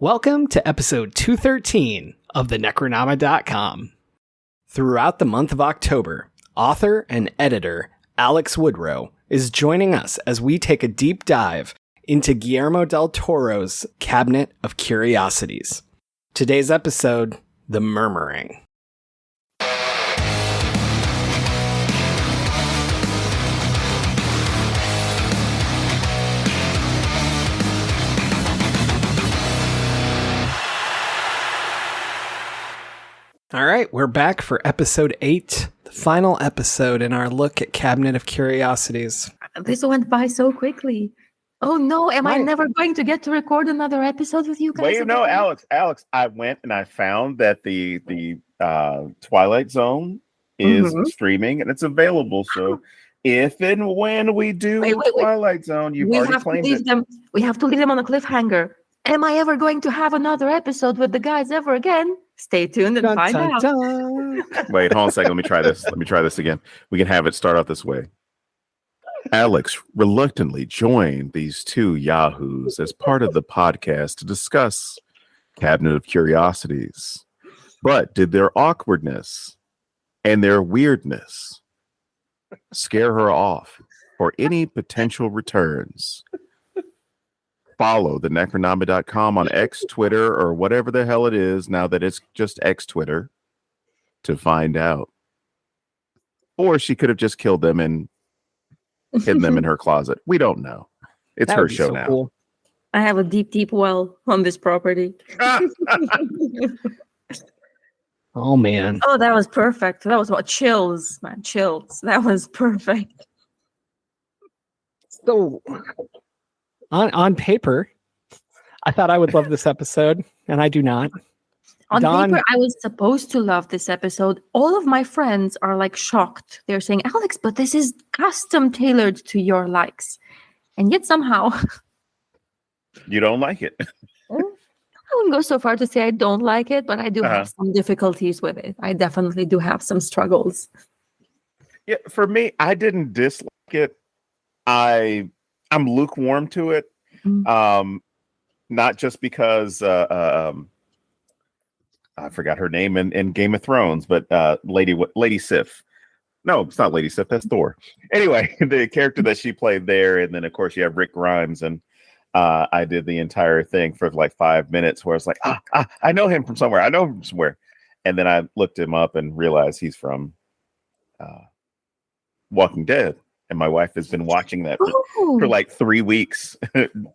Welcome to episode 213 of the Necronomicon.com. Throughout the month of October, author and editor Alex Woodroe is joining us as we take a deep dive into Guillermo del Toro's Cabinet of Curiosities. Today's episode, The Murmuring. All right, we're back for episode 8, the final episode in our look at Cabinet of Curiosities. This went by so quickly. Oh no, am I never going to get to record another episode with you guys? Wait, no, Alex, I went and I found that the Twilight Zone is streaming and it's available. So if and when we do Twilight Zone, you've already claimed it. We have to leave them on a cliffhanger. Am I ever going to have another episode with the guys ever again? Stay tuned and find out. Wait, hold on a second. Let me try this. Let me try this again. We can have it start out this way. Alex reluctantly joined these two yahoos as part of the podcast to discuss Cabinet of Curiosities. But did their awkwardness and their weirdness scare her off for any potential returns? Follow the Necronomicon.com on X, Twitter, or whatever the hell it is now that it's just X Twitter to find out. Or she could have just killed them and hidden them in her closet. We don't know. It's her show now. Cool. I have a deep, deep well on this property. Oh, man. Oh, that was perfect. That was what chills, man. Chills. That was perfect. So... On paper, I thought I would love this episode, and I do not. On paper, I was supposed to love this episode. All of my friends are like shocked. They're saying, Alex, but this is custom tailored to your likes. And yet somehow... You don't like it. I wouldn't go so far to say I don't like it, but I do have some difficulties with it. I definitely do have some struggles. Yeah, for me, I didn't dislike it. I'm lukewarm to it, not just because I forgot her name in Game of Thrones, but Lady Sif. No, it's not Lady Sif. That's Thor. Anyway, the character that she played there, and then of course you have Rick Grimes, and I did the entire thing for like 5 minutes, where it's like, I know him from somewhere. I know him from somewhere, and then I looked him up and realized he's from Walking Dead. And my wife has been watching that for like 3 weeks,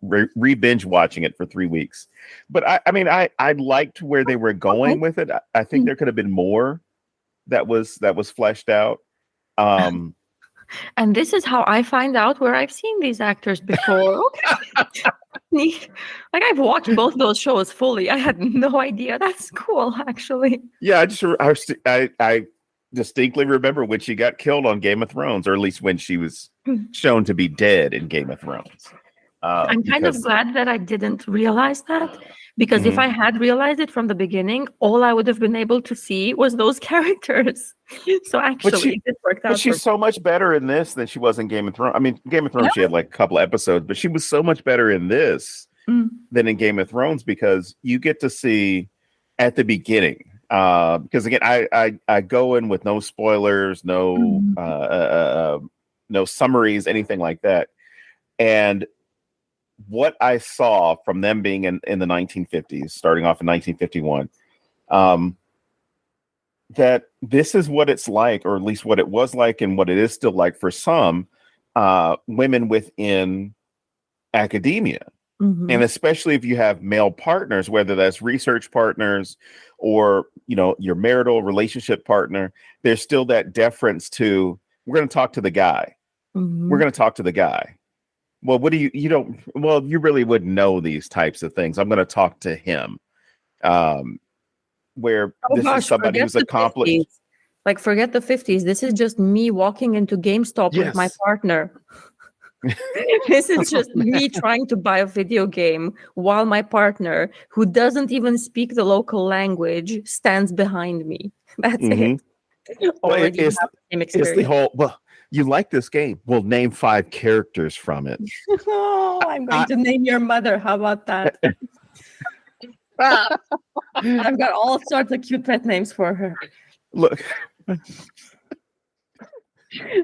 re-binge watching it for 3 weeks. But I liked where they were going with it. I think there could have been more that was fleshed out. And this is how I find out where I've seen these actors before. Like I've watched both those shows fully. I had no idea. That's cool, actually. Yeah, I distinctly remember when she got killed on Game of Thrones, or at least when she was shown to be dead in Game of Thrones. I'm kind of glad that I didn't realize that, because if I had realized it from the beginning, all I would have been able to see was those characters. So actually, it worked out. But she's so much better in this than she was in Game of Thrones. I mean, Game of Thrones, she had like a couple episodes, but she was so much better in this than in Game of Thrones, because you get to see at the beginning. Because again, I go in with no spoilers, no summaries, anything like that. And what I saw from them being in the 1950s, starting off in 1951, that this is what it's like, or at least what it was like, and what it is still like for some women within academia. And especially if you have male partners, whether that's research partners or, your marital relationship partner, there's still that deference to, we're going to talk to the guy. We're going to talk to the guy. Well, what do you really wouldn't know these types of things. I'm going to talk to him. Where this is somebody who's accomplished. 50s. Like, forget the 50s. This is just me walking into GameStop with my partner. This is just me trying to buy a video game while my partner, who doesn't even speak the local language, stands behind me. That's it. Already have the same experience. It's the whole, you like this game? Well, name 5 characters from it. I'm going to name your mother. How about that? I've got all sorts of cute pet names for her. Look.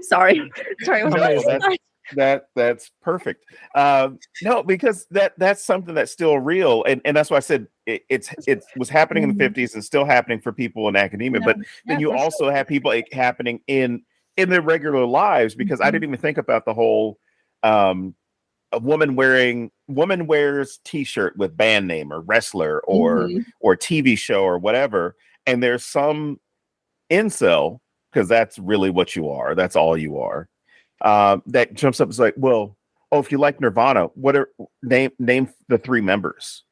Sorry. That's perfect. No, because that's something that's still real, and that's why I said it was happening in the 50s and still happening for people in academia. But then you also have people happening in their regular lives, because I didn't even think about the whole a woman wears t-shirt with band name or wrestler or TV show or whatever, and there's some incel, because that's really what you are. That's all you are. That jumps up and is like, well, if you like Nirvana, name the 3 members.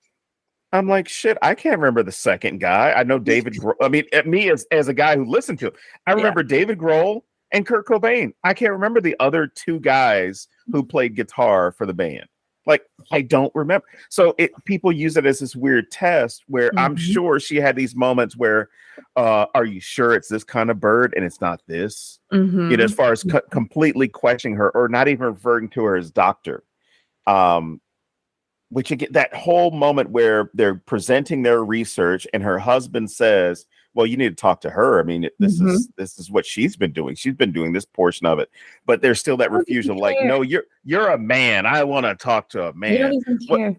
I'm like, shit, I can't remember the second guy. I know David Grohl. I mean, me as a guy who listened to it, I remember David Grohl and Kurt Cobain. I can't remember the other 2 guys who played guitar for the band. Like, I don't remember. So people use it as this weird test where I'm sure she had these moments where, are you sure it's this kind of bird and it's not this? You know, as far as completely questioning her or not even referring to her as doctor. Which you get that whole moment where they're presenting their research and her husband says, well, you need to talk to her. I mean, this is what she's been doing. She's been doing this portion of it, but there's still that refusal. Like, no, you're a man. I want to talk to a man. You don't even care.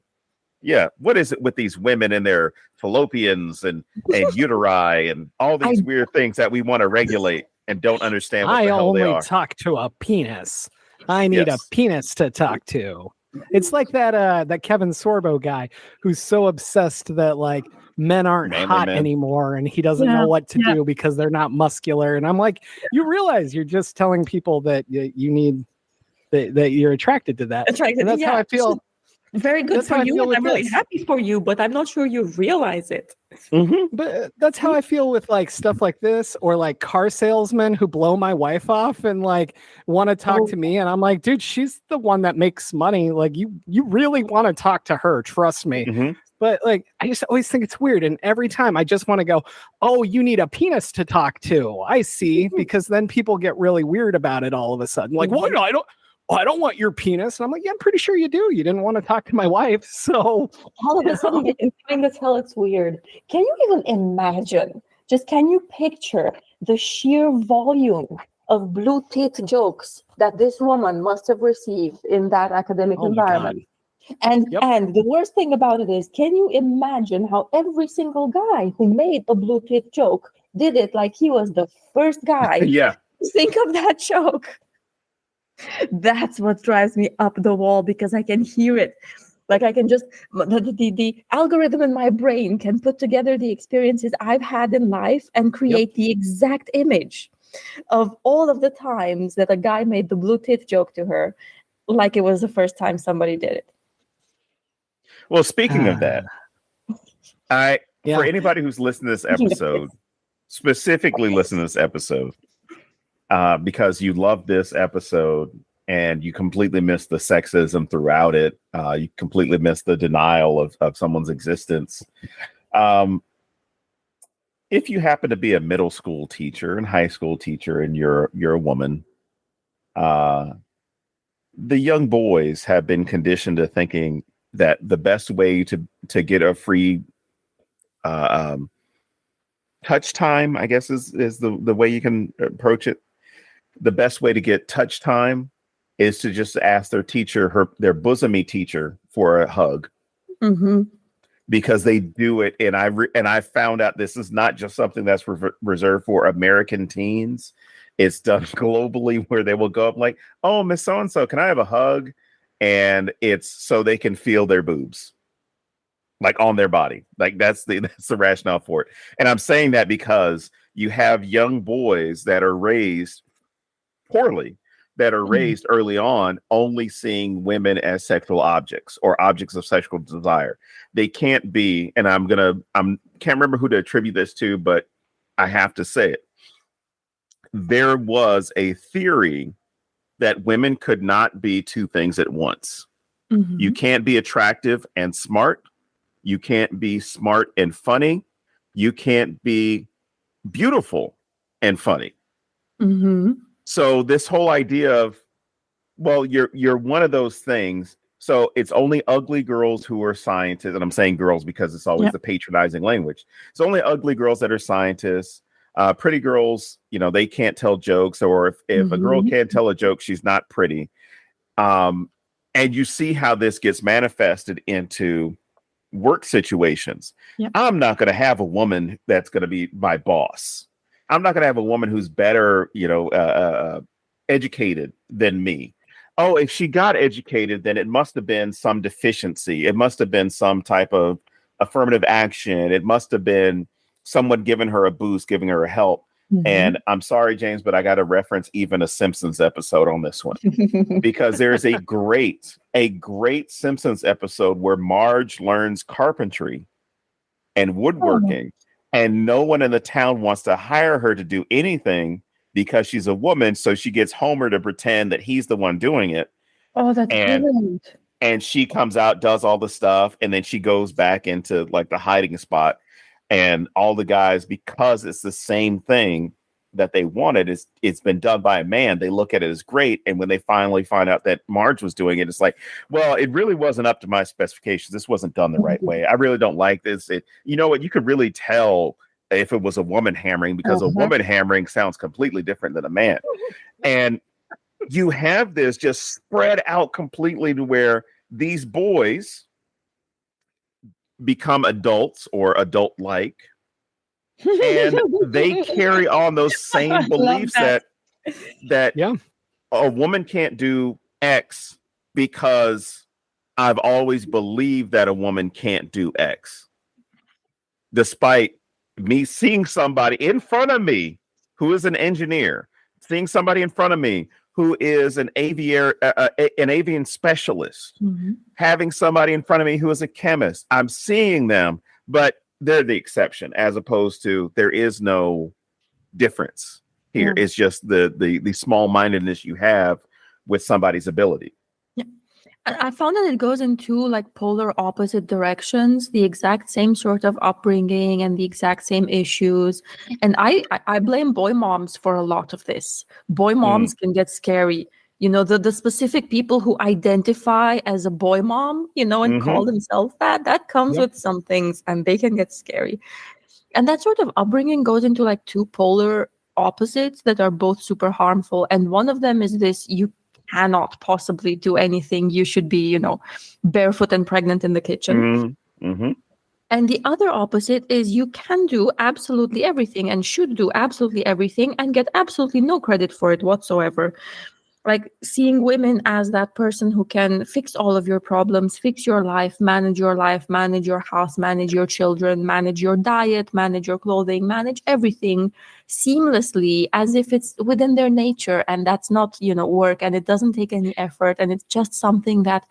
Yeah. What is it with these women and their fallopians and uteri and all these weird things that we want to regulate and don't understand what the hell they are? I only talk to a penis. I need a penis to talk to. It's like that Kevin Sorbo guy who's so obsessed that like men aren't hot anymore and he doesn't know what to do because they're not muscular. And I'm like, you realize you're just telling people that you need that you're attracted to that. And that's how I feel. Very good for you, and I'm really happy for you, but I'm not sure you realize it. But that's how I feel with like stuff like this, or like car salesmen who blow my wife off and like want to talk to me, and I'm like, dude, she's the one that makes money. Like you really want to talk to her, trust me. But like, I just always think it's weird, and every time I just want to go, oh, you need a penis to talk to. I see, because then people get really weird about it all of a sudden. Like, well, no, I don't want your penis. And I'm like, yeah, I'm pretty sure you do. You didn't want to talk to my wife. So all of a sudden you can kind of tell it's weird. Can you even imagine? Can you picture the sheer volume of blue teeth jokes that this woman must have received in that academic environment? And the worst thing about it is, can you imagine how every single guy who made a blue teeth joke did it like he was the first guy to think of that joke? That's what drives me up the wall, because I can hear it. Like I can just, the algorithm in my brain can put together the experiences I've had in life and create the exact image of all of the times that a guy made the blue teeth joke to her, like it was the first time somebody did it. Well, speaking of that, for anybody who's listened to this episode, specifically listen to this episode, because you love this episode and you completely miss the sexism throughout it. You completely miss the denial of someone's existence. If you happen to be a middle school teacher and high school teacher and you're a woman, the young boys have been conditioned to thinking that the best way to get a free touch time, I guess is the way you can approach it. The best way to get touch time is to just ask their teacher, their bosomy teacher, for a hug, because they do it. And I found out this is not just something that's reserved for American teens. It's done globally, where they will go up like, "Oh, Miss So-and-so, can I have a hug?" And it's so they can feel their boobs, like on their body. Like that's the rationale for it. And I'm saying that because you have young boys that are raised poorly, that are raised early on only seeing women as sexual objects or objects of sexual desire. They can't be, and I can't remember who to attribute this to, but I have to say it. There was a theory that women could not be two things at once. You can't be attractive and smart. You can't be smart and funny. You can't be beautiful and funny. So this whole idea of, well, you're one of those things, So it's only ugly girls who are scientists, and I'm saying girls because it's always the patronizing language. It's only ugly girls that are scientists. Pretty girls, they can't tell jokes, or if a girl can't tell a joke, she's not pretty. And you see how this gets manifested into work situations. I'm not going to have a woman that's going to be my boss. I'm not going to have a woman who's better, educated than me. Oh, if she got educated, then it must have been some deficiency. It must have been some type of affirmative action. It must have been someone giving her a boost, giving her a help. And I'm sorry, James, but I got to reference even a Simpsons episode on this one, because there's a great Simpsons episode where Marge learns carpentry and woodworking, and no one in the town wants to hire her to do anything because she's a woman. So she gets Homer to pretend that he's the one doing it. Oh, that's brilliant. And she comes out, does all the stuff, and then she goes back into like the hiding spot. And all the guys, because it's the same thing that they wanted, it's been done by a man, they look at it as great. And when they finally find out that Marge was doing it, it's like, well, it really wasn't up to my specifications. This wasn't done the right way. I really don't like this. You know what? You could really tell if it was a woman hammering, because a woman hammering sounds completely different than a man. And you have this just spread out completely to where these boys become adults or adult-like, and they carry on those same beliefs that a woman can't do X because I've always believed that a woman can't do X, despite me seeing somebody in front of me who is an engineer, seeing somebody in front of me who is an avian specialist, having somebody in front of me who is a chemist. I'm seeing them, but they're the exception, as opposed to there is no difference here. It's just the small-mindedness you have with somebody's ability. I found that it goes in two like polar opposite directions, the exact same sort of upbringing and the exact same issues. And I blame boy moms for a lot of this. Boy moms can get scary. The specific people who identify as a boy mom, and call themselves that comes with some things, and they can get scary. And that sort of upbringing goes into like two polar opposites that are both super harmful. And one of them is this: you cannot possibly do anything. You should be, barefoot and pregnant in the kitchen. And the other opposite is you can do absolutely everything and should do absolutely everything and get absolutely no credit for it whatsoever. Like seeing women as that person who can fix all of your problems, fix your life, manage your house, manage your children, manage your diet, manage your clothing, manage everything seamlessly as if it's within their nature. And that's not, work, and it doesn't take any effort. And it's just something that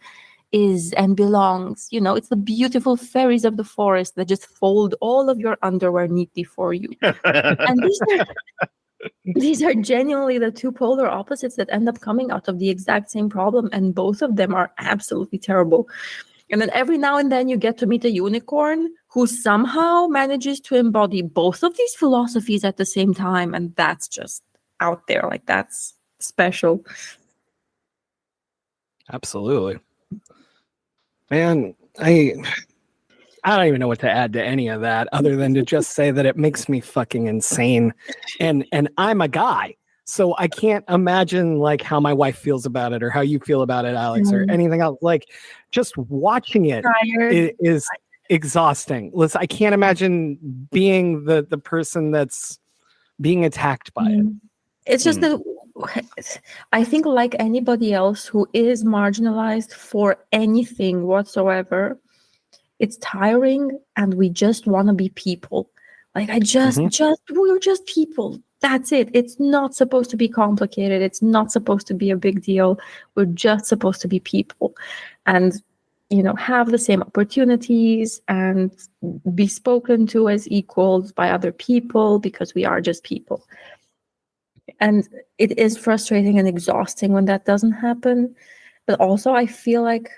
is and belongs. It's the beautiful fairies of the forest that just fold all of your underwear neatly for you. And these are genuinely the two polar opposites that end up coming out of the exact same problem, and both of them are absolutely terrible. And then every now and then you get to meet a unicorn who somehow manages to embody both of these philosophies at the same time, and that's just out there. Like, that's special. Absolutely. Man, I don't even know what to add to any of that other than to just say that it makes me fucking insane. And I'm a guy, so I can't imagine like how my wife feels about it or how you feel about it, Alex, or anything else. Like just watching it is exhausting. Listen, I can't imagine being the person that's being attacked by it. It's just that I think like anybody else who is marginalized for anything whatsoever, it's tiring, and we just want to be people. Like we're just people. That's it. It's not supposed to be complicated. It's not supposed to be a big deal. We're just supposed to be people and, have the same opportunities and be spoken to as equals by other people, because we are just people. And it is frustrating and exhausting when that doesn't happen. But also I feel like,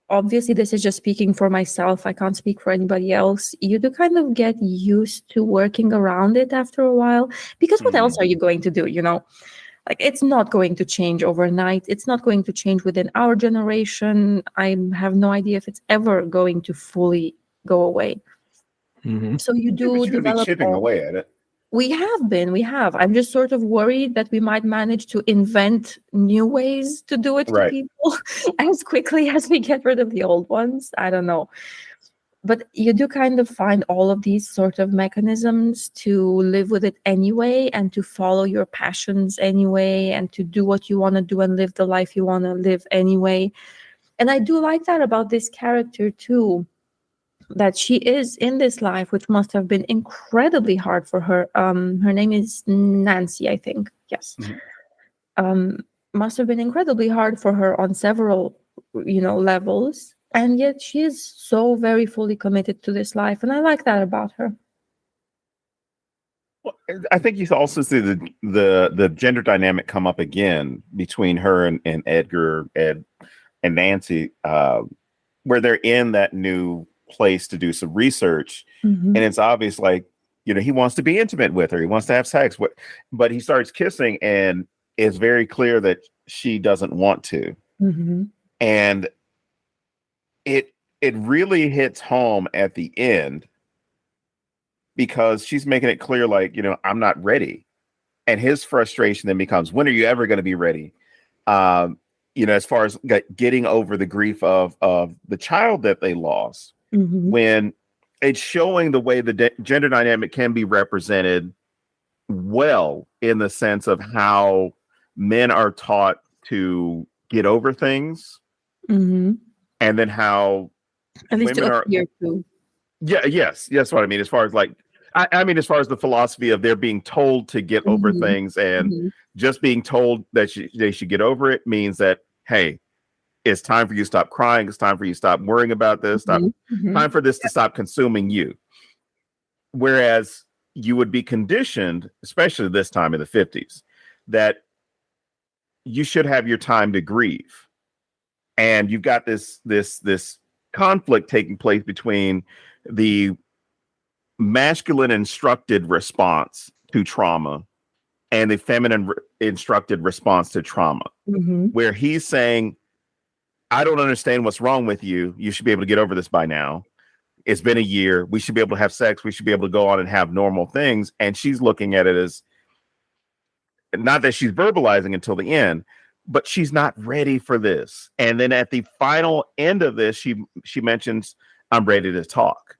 obviously, this is just speaking for myself. I can't speak for anybody else. You do kind of get used to working around it after a while, because what else are you going to do? Like, it's not going to change overnight. It's not going to change within our generation. I have no idea if it's ever going to fully go away. Mm-hmm. So you do develop. Be chipping away at it. We have. I'm just sort of worried that we might manage to invent new ways to do it to people as quickly as we get rid of the old ones. I don't know. But you do kind of find all of these sort of mechanisms to live with it anyway, and to follow your passions anyway, and to do what you want to do and live the life you want to live anyway. And I do like that about this character too, that she is in this life, which must have been incredibly hard for her. Her name is Nancy, I think. Yes. Mm-hmm. Must have been incredibly hard for her on several, levels. And yet she is so very fully committed to this life. And I like that about her. Well, I think you also see the gender dynamic come up again between her and Ed and Nancy, where they're in that new place to do some research. Mm-hmm. And it's obvious, like, he wants to be intimate with her. He wants to have sex with, but he starts kissing, and it's very clear that she doesn't want to. Mm-hmm. And it really hits home at the end, because she's making it clear, like, I'm not ready. And his frustration then becomes, when are you ever going to be ready? As far as getting over the grief of the child that they lost. Mm-hmm. When it's showing the way the gender dynamic can be represented well, in the sense of how men are taught to get over things. Mm-hmm. And then how at least women are here too. Yeah, yes, what I mean. As far as like, I mean, as far as the philosophy of they're being told to get mm-hmm. over things, and mm-hmm. just being told that they should get over it means that, hey, it's time for you to stop crying. It's time for you to stop worrying about this. Mm-hmm. Time for this to stop consuming you. Whereas you would be conditioned, especially this time in the 50s, that you should have your time to grieve. And you've got this conflict taking place between the masculine instructed response to trauma and the feminine instructed response to trauma, mm-hmm. where he's saying, I don't understand what's wrong with you. You should be able to get over this by now. It's been a year. We should be able to have sex. We should be able to go on and have normal things. And she's looking at it as, not that she's verbalizing until the end, but she's not ready for this. And then at the final end of this, she mentions, I'm ready to talk.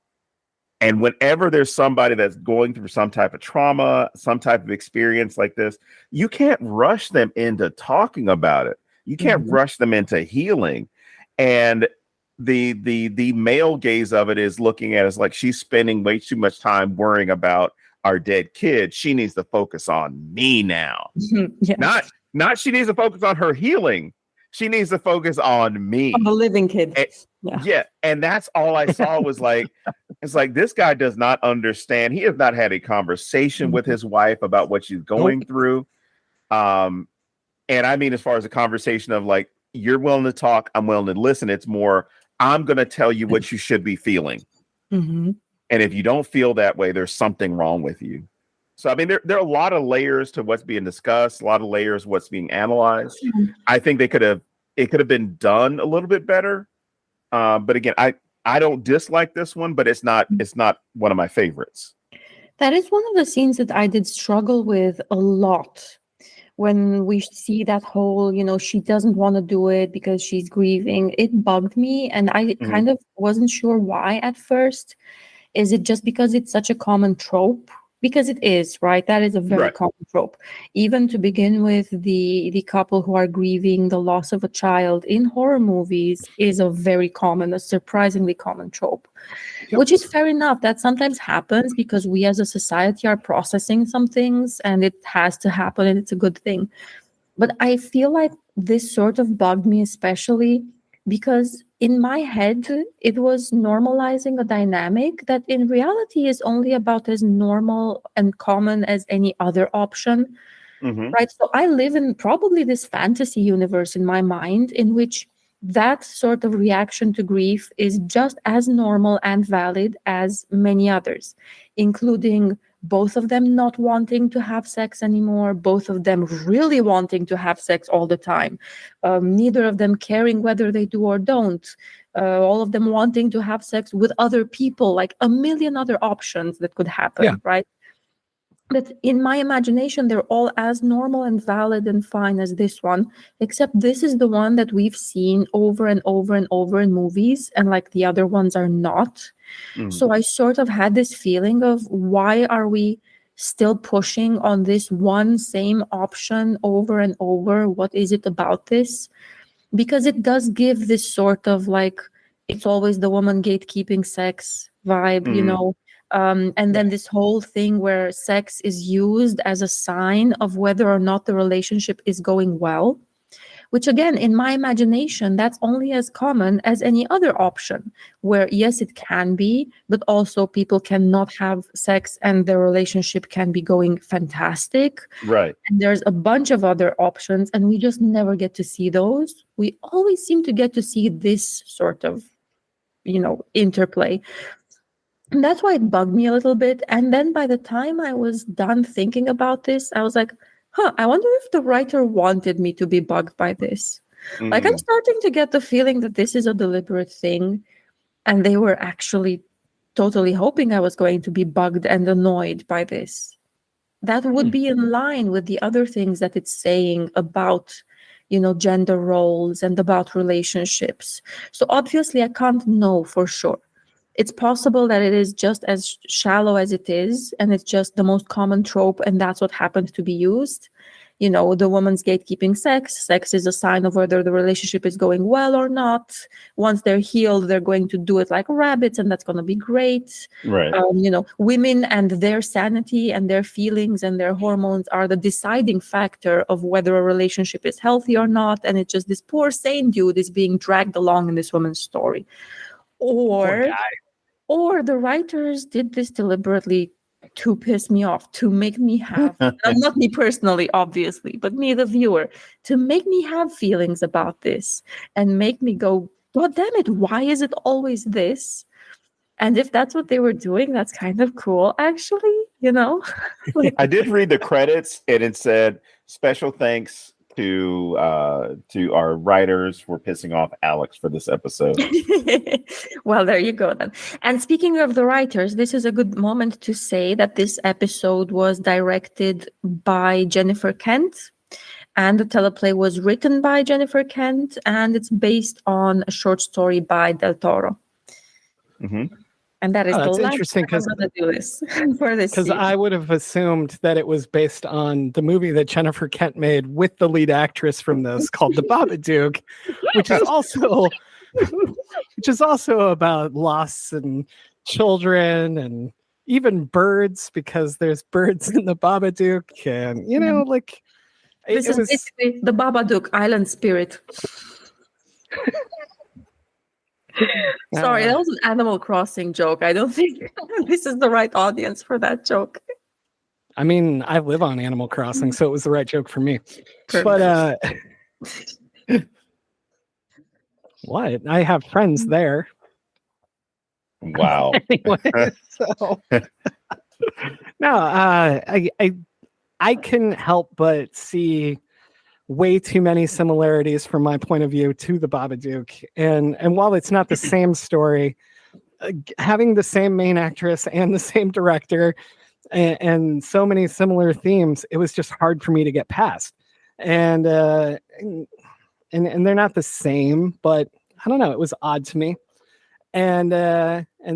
And whenever there's somebody that's going through some type of trauma, some type of experience like this, you can't rush them into talking about it. You can't mm-hmm. rush them into healing. And the male gaze of it is looking at it as like, she's spending way too much time worrying about our dead kid. She needs to focus on me now. Yes. Not she needs to focus on her healing. She needs to focus on me. On the living kid. Yeah. And that's all I saw was like, it's like, this guy does not understand. He has not had a conversation mm-hmm. with his wife about what she's going through. And I mean, as far as a conversation of like, you're willing to talk, I'm willing to listen. It's more, I'm going to tell you what you should be feeling. Mm-hmm. And if you don't feel that way, there's something wrong with you. So, I mean, there are a lot of layers to what's being discussed, a lot of layers what's being analyzed. Mm-hmm. I think it could have been done a little bit better. But again, I don't dislike this one, but it's not one of my favorites. That is one of the scenes that I did struggle with a lot. When we see that whole, she doesn't want to do it because she's grieving, it bugged me. And I mm-hmm. kind of wasn't sure why at first. Is it just because it's such a common trope? Because it is, right? That is a very common trope. Even to begin with, the couple who are grieving the loss of a child in horror movies is a surprisingly common trope. Yep. Which is fair enough. That sometimes happens because we as a society are processing some things, and it has to happen, and it's a good thing. But I feel like this sort of bugged me especially because in my head, it was normalizing a dynamic that in reality is only about as normal and common as any other option, mm-hmm. right? So I live in probably this fantasy universe in my mind in which that sort of reaction to grief is just as normal and valid as many others, including both of them not wanting to have sex anymore, both of them really wanting to have sex all the time, neither of them caring whether they do or don't, all of them wanting to have sex with other people, like a million other options that could happen, right? That in my imagination, they're all as normal and valid and fine as this one, except this is the one that we've seen over and over and over in movies, and like the other ones are not. So I sort of had this feeling of, why are we still pushing on this one same option over and over? What is it about this? Because it does give this sort of like, it's always the woman gatekeeping sex vibe, you know. And then this whole thing where sex is used as a sign of whether or not the relationship is going well, which again, in my imagination, that's only as common as any other option, where yes, it can be, but also people cannot have sex and their relationship can be going fantastic. Right. And there's a bunch of other options, and we just never get to see those. We always seem to get to see this sort of, interplay. And that's why it bugged me a little bit. And then by the time I was done thinking about this, I was like, I wonder if the writer wanted me to be bugged by this. Like, I'm starting to get the feeling that this is a deliberate thing, and they were actually totally hoping I was going to be bugged and annoyed by this. That would be in line with the other things that it's saying about, gender roles and about relationships. So obviously I can't know for sure. It's possible that it is just as shallow as it is, and it's just the most common trope, and that's what happened to be used. The woman's gatekeeping sex. Sex is a sign of whether the relationship is going well or not. Once they're healed, they're going to do it like rabbits, and that's going to be great. Right. Women and their sanity and their feelings and their hormones are the deciding factor of whether a relationship is healthy or not. And it's just this poor sane dude is being dragged along in this woman's story. Or the writers did this deliberately to piss me off, to make me have, not me personally, obviously, but me, the viewer, to make me have feelings about this and make me go, God damn it, why is it always this? And if that's what they were doing, that's kind of cool, actually, I did read the credits, and it said, special thanks to our writers for pissing off Alex for this episode. Well, there you go then. And speaking of the writers, this is a good moment to say that this episode was directed by Jennifer Kent, and the teleplay was written by Jennifer Kent, and it's based on a short story by Del Toro. And that is the last interesting, time I'm going to do this for this because season. I would have assumed that it was based on the movie that Jennifer Kent made with the lead actress from this called The Babadook, which is also about loss and children and even birds, because there's birds in The Babadook, and this is basically The Babadook Island Spirit. Sorry, that was an Animal Crossing joke. I don't think this is the right audience for that joke. I mean, I live on Animal Crossing, so it was the right joke for me. Perfect. But what? I have friends there. Wow. Anyway, so no, I couldn't help but see way too many similarities from my point of view to The Babadook. And while it's not the same story, having the same main actress and the same director and so many similar themes, it was just hard for me to get past. And they're not the same, but I don't know, it was odd to me. And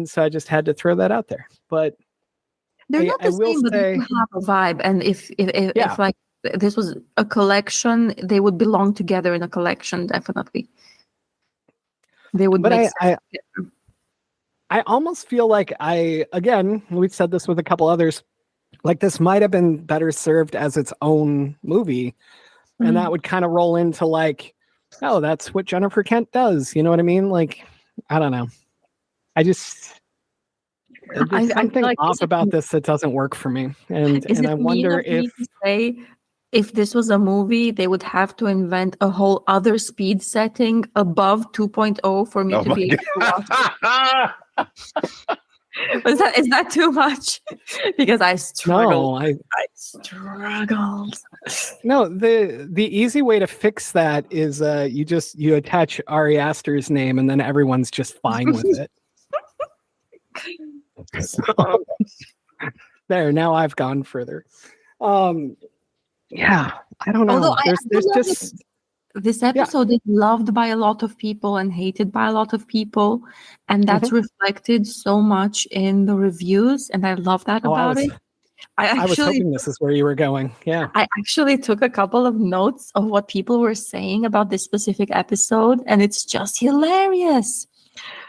so I just had to throw that out there. But they're not the same, but they have a vibe. And if like this was a collection, they would belong together in a collection, definitely. They would make sense. I almost feel like again, we've said this with a couple others, like this might have been better served as its own movie. And that would kind of roll into like, oh, that's what Jennifer Kent does. You know what I mean? Like, I don't know. There's something like off about this that doesn't work for me. And I wonder if this was a movie, they would have to invent a whole other speed setting above 2.0 for me to be able to watch it. Is that too much? Because I struggled. No, I struggled. No, the easy way to fix that is you attach Ari Aster's name and then everyone's just fine with it. So, there, now I've gone further. Yeah, I don't know. Although There's just this episode is loved by a lot of people and hated by a lot of people, and that's reflected so much in the reviews, and I love that about it. I was hoping this is where you were going. Yeah. I actually took a couple of notes of what people were saying about this specific episode, and it's just hilarious.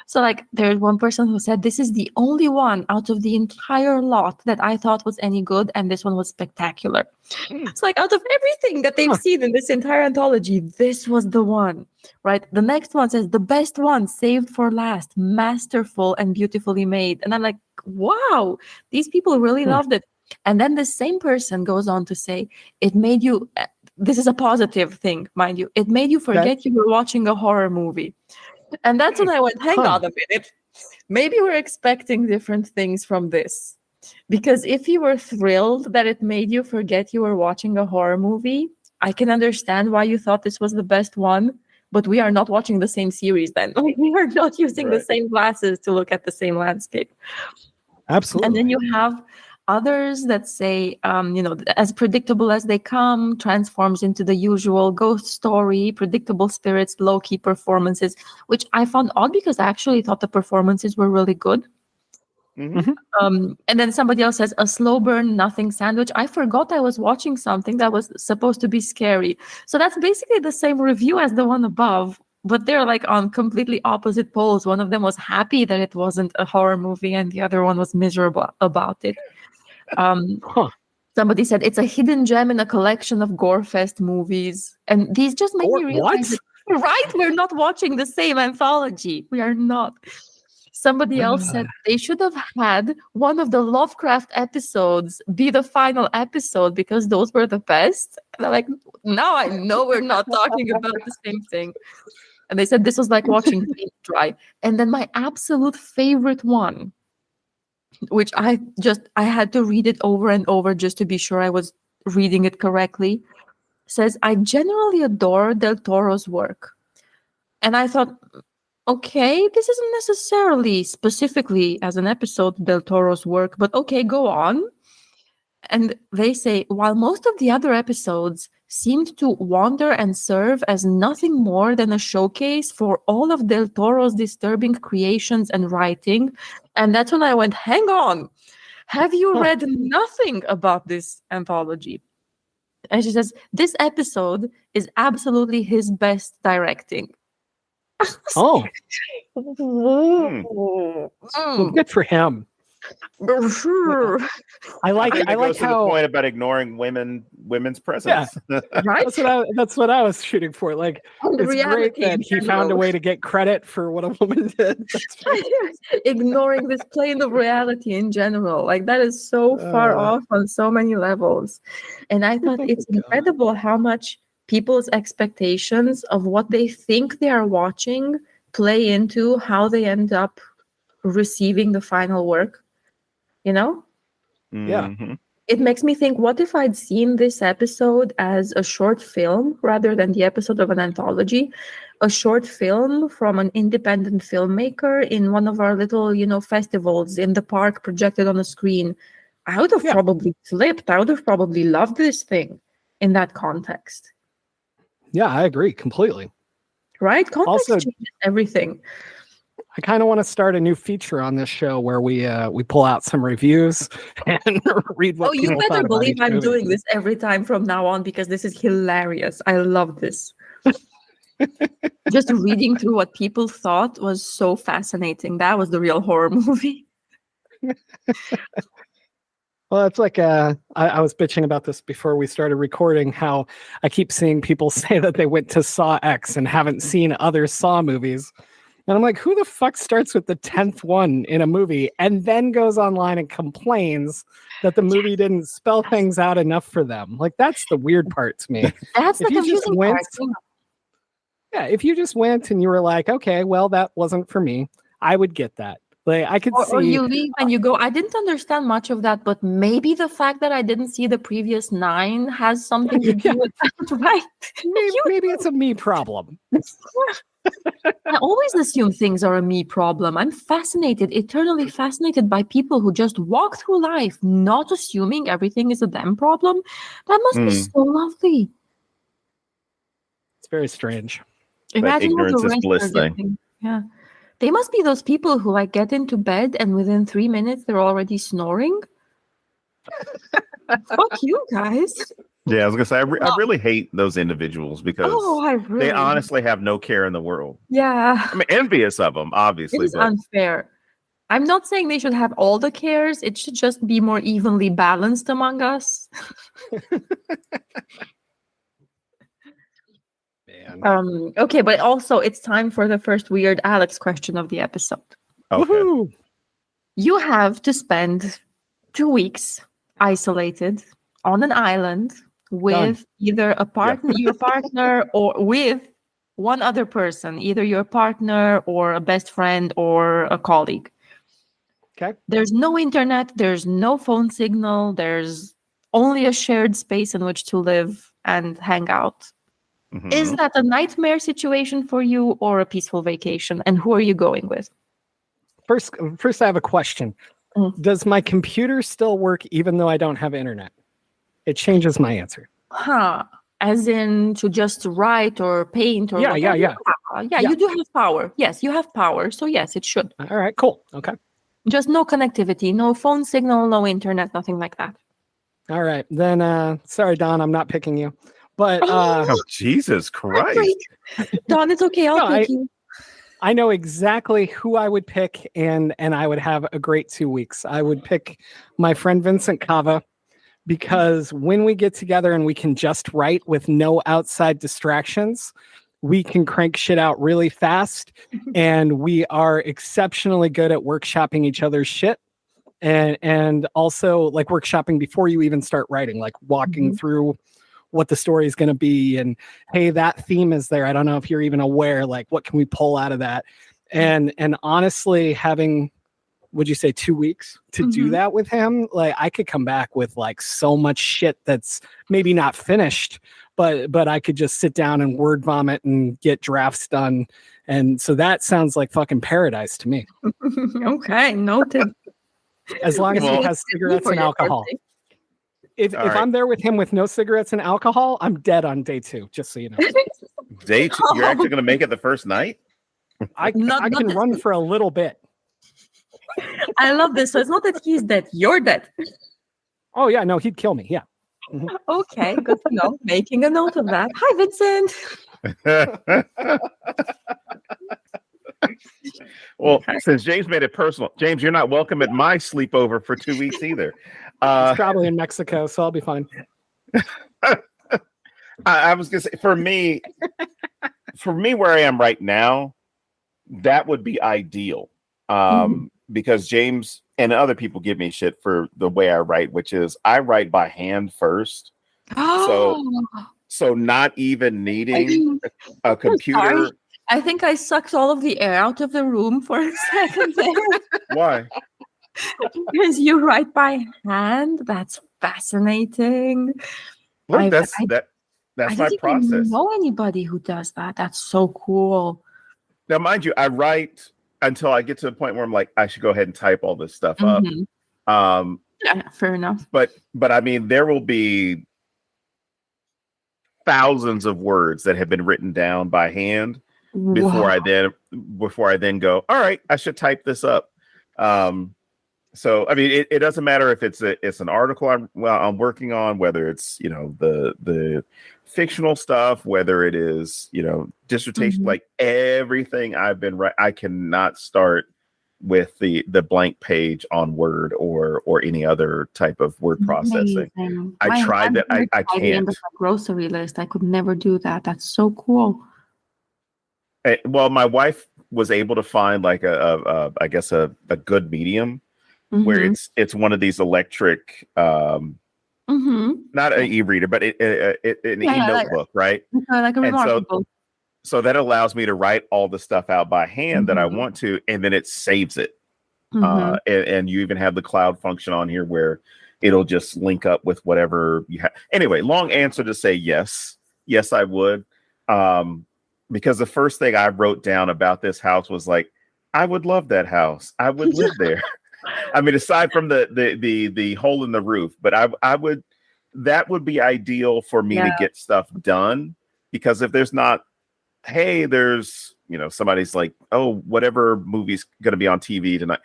So, like, there's one person who said, this is the only one out of the entire lot that I thought was any good, and this one was spectacular. It's like, out of everything that they've seen in this entire anthology, this was the one, right? The next one says, the best one, saved for last, masterful and beautifully made. And I'm like, wow, these people really loved it. And then the same person goes on to say, it made you, this is a positive thing, mind you, it made you forget you were watching a horror movie. And that's when I went, hang on a minute. Maybe we're expecting different things from this. Because if you were thrilled that it made you forget you were watching a horror movie, I can understand why you thought this was the best one. But we are not watching the same series then. We are not using the same glasses to look at the same landscape. Absolutely. And then you have others that say, as predictable as they come, transforms into the usual ghost story, predictable spirits, low-key performances, which I found odd because I actually thought the performances were really good. And then somebody else says, a slow burn, nothing sandwich. I forgot I was watching something that was supposed to be scary. So that's basically the same review as the one above, but they're like on completely opposite poles. One of them was happy that it wasn't a horror movie, and the other one was miserable about it. Somebody said it's a hidden gem in a collection of Gorefest movies, and these just make me realize that, right, we're not watching the same anthology. We are not. Somebody else said they should have had one of the Lovecraft episodes be the final episode because those were the best. And I'm like, now I know we're not talking about the same thing. And they said this was like watching paint dry. And then my absolute favorite one, which I had to read it over and over just to be sure I was reading it correctly, says, I generally adore Del Toro's work. And I thought, okay, this isn't necessarily specifically as an episode Del Toro's work, but okay, go on. And they say, while most of the other episodes seemed to wander and serve as nothing more than a showcase for all of Del Toro's disturbing creations and writing. And that's when I went, hang on, have you read nothing about this anthology? And she says, this episode is absolutely his best directing. Well, good for him. I like how the point about ignoring women's presence. Yeah, right. That's what I was shooting for. Like, it's great that he found a way to get credit for what a woman did. Ignoring this plane of reality in general, like that is so far off on so many levels. And I thought it's incredible how much people's expectations of what they think they are watching play into how they end up receiving the final work. You know? Yeah. It makes me think, what if I'd seen this episode as a short film rather than the episode of an anthology? A short film from an independent filmmaker in one of our little, festivals in the park projected on a screen. I would have probably flipped. I would have probably loved this thing in that context. Yeah, I agree completely. Right? Context changes everything. I kind of want to start a new feature on this show where we pull out some reviews and read what people thought. Oh, you better believe I'm doing this every time from now on because this is hilarious. I love this. Just reading through what people thought was so fascinating. That was the real horror movie. Well, it's like I was bitching about this before we started recording, how I keep seeing people say that they went to Saw X and haven't seen other Saw movies. And I'm like, who the fuck starts with the 10th one in a movie and then goes online and complains that the movie didn't spell things out enough for them? Like, that's the weird part to me. That's the confusing part. Yeah, if you just went and you were like, okay, well, that wasn't for me, I would get that. Like I could see, or you leave and you go. I didn't understand much of that, but maybe the fact that I didn't see the previous 9 has something to do with that, right? maybe it's a me problem. I always assume things are a me problem. I'm eternally fascinated by people who just walk through life not assuming everything is a them problem. That must be so lovely. It's very strange. Imagine ignorance is bliss thing. Yeah. They must be those people who like get into bed and within 3 minutes they're already snoring. Fuck you guys. Yeah, I was gonna say I really hate those individuals because they honestly have no care in the world. Yeah, I'm envious of them, obviously. It is unfair. I'm not saying they should have all the cares. It should just be more evenly balanced among us. Man. Okay, but also it's time for the first weird Alex question of the episode. Okay. Woohoo! You have to spend 2 weeks isolated on an island with either a partner, your partner, or with one other person, either your partner or a best friend or a colleague. Okay. There's no internet, there's no phone signal, there's only a shared space in which to live and hang out. Mm-hmm. Is that a nightmare situation for you or a peaceful vacation? And who are you going with? First I have a question. Does my computer still work even though I don't have internet? It changes my answer. As in to just write or paint or Yeah. Yeah, you do have power. Yes, you have power. So yes, it should. All right, cool. Okay. Just no connectivity, no phone signal, no internet, nothing like that. All right. Then sorry, Don, I'm not picking you. But oh, Jesus Christ. Don, it's okay. I'll pick you. I know exactly who I would pick, and I would have a great 2 weeks. I would pick my friend Vincent Cava, because when we get together and we can just write with no outside distractions, we can crank shit out really fast, and we are exceptionally good at workshopping each other's shit, and also like workshopping before you even start writing, like walking through what the story is going to be, and hey, that theme is there. I don't know if you're even aware, like what can we pull out of that? And honestly, having, would you say 2 weeks to do that with him? Like I could come back with like so much shit that's maybe not finished, but I could just sit down and word vomit and get drafts done. And so that sounds like fucking paradise to me. Okay, noted. As long as he has cigarettes and alcohol. If I'm there with him with no cigarettes and alcohol, I'm dead on day 2, just so you know. Day 2? You're actually going to make it the first night? I can run for a little bit. I love this. So it's not that he's dead, you're dead. Oh, yeah, no, he'd kill me. Yeah. Okay, good to know. Making a note of that. Hi, Vincent. Well, since James made it personal, James, you're not welcome at my sleepover for 2 weeks either. It's probably in Mexico, so I'll be fine. I was gonna say, for me, where I am right now, that would be ideal. Because James and other people give me shit for the way I write, which is I write by hand first. So not even needing a computer. I think I sucked all of the air out of the room for a second there. Why? Because you write by hand. That's fascinating. Look, that's my process. I don't know anybody who does that. That's so cool. Now, mind you, I write until I get to the point where I'm like, I should go ahead and type all this stuff up. Yeah, fair enough. But I mean, there will be thousands of words that have been written down by hand before I then go, all right, I should type this up. So I mean, it doesn't matter if it's an article I'm working on, whether it's the fictional stuff, whether it is dissertation, like everything I've been I cannot start with the blank page on Word or any other type of word processing. I tried that. I can't. Grocery list. I could never do that. That's so cool. Well, my wife was able to find like I guess a good medium where it's one of these electric not an e-reader, but an e-notebook, right? Like a remarkable. So that allows me to write all the stuff out by hand that I want to, and then it saves it. And you even have the cloud function on here where it'll just link up with whatever you have. Anyway, long answer to say yes. Yes, I would. Because the first thing I wrote down about this house was like, I would love that house. I would live there. I mean, aside from the hole in the roof, but I would, that would be ideal for me to get stuff done. Because if there's not, hey, there's, somebody's like, oh, whatever movie's going to be on TV tonight,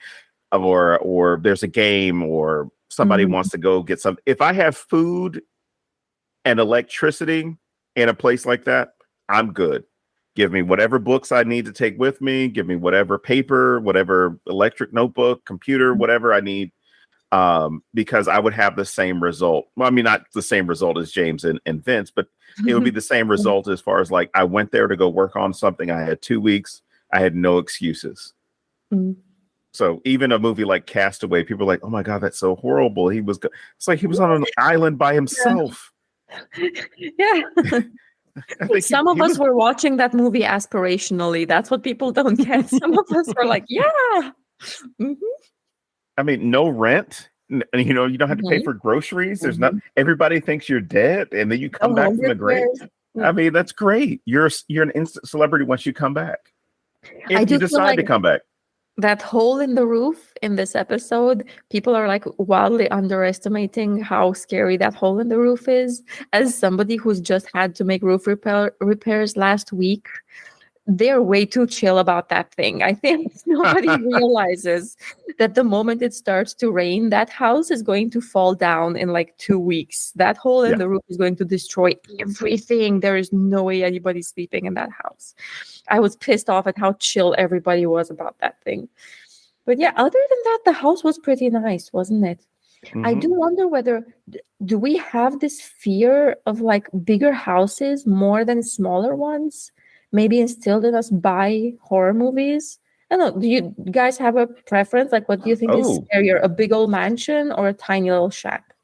or there's a game, or somebody wants to go get some. If I have food and electricity in a place like that, I'm good. Give me whatever books I need to take with me. Give me whatever paper, whatever electric notebook, computer, whatever I need. Because I would have the same result. Well, I mean, not the same result as James and Vince, but it would be the same result as far as like, I went there to go work on something. I had 2 weeks. I had no excuses. So even a movie like Castaway, people are like, oh my God, that's so horrible. It's like he was on an island by himself. Yeah. Some of us were watching that movie aspirationally. That's what people don't get. Some of us were like, yeah. I mean, no rent. You don't have to pay for groceries. There's not. Everybody thinks you're dead, and then you come back from the grave. I mean, that's great. You're an instant celebrity once you come back. If you decide to come back. That hole in the roof in this episode, people are like wildly underestimating how scary that hole in the roof is. As somebody who's just had to make roof repairs last week, they're way too chill about that thing. I think nobody realizes that the moment it starts to rain, that house is going to fall down in like 2 weeks. That hole in the roof is going to destroy everything. There is no way anybody's sleeping in that house. I was pissed off at how chill everybody was about that thing. But yeah, other than that, the house was pretty nice, wasn't it? I do wonder whether, do we have this fear of like bigger houses more than smaller ones? Maybe instilled in us by horror movies. I don't know. Do you guys have a preference? Like, what do you think is scarier, a big old mansion or a tiny little shack?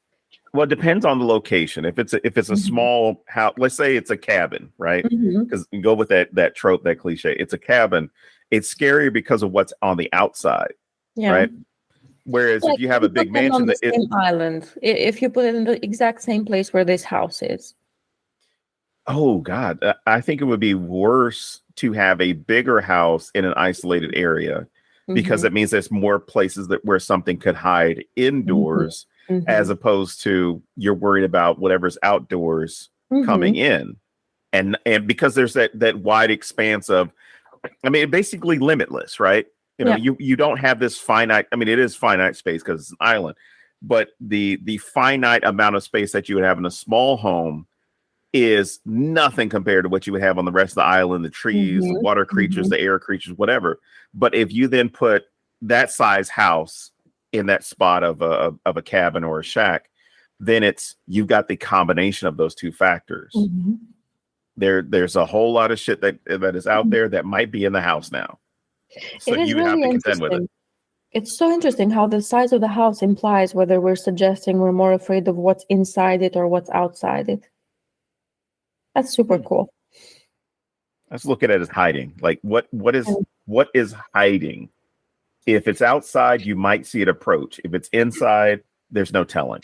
Well, it depends on the location. If it's a small house, let's say it's a cabin, right? Because you go with that trope, that cliche. It's a cabin. It's scarier because of what's on the outside, right? Whereas if you have a big mansion, on the same island, if you put it in the exact same place where this house is. Oh God, I think it would be worse to have a bigger house in an isolated area because it means there's more places where something could hide indoors as opposed to you're worried about whatever's outdoors coming in. And because there's that wide expanse of, I mean, basically limitless, right? You don't have this finite, I mean, it is finite space because it's an island, but the finite amount of space that you would have in a small home is nothing compared to what you would have on the rest of the island, the trees, the water creatures, the air creatures, whatever. But if you then put that size house in that spot of a cabin or a shack, then you've got the combination of those two factors. There's a whole lot of shit that is out there that might be in the house now. So you would have to contend with it. It's so interesting how the size of the house implies whether we're suggesting we're more afraid of what's inside it or what's outside it. That's super cool. Let's look at it as hiding. Like what is hiding? If it's outside, you might see it approach. If it's inside, there's no telling.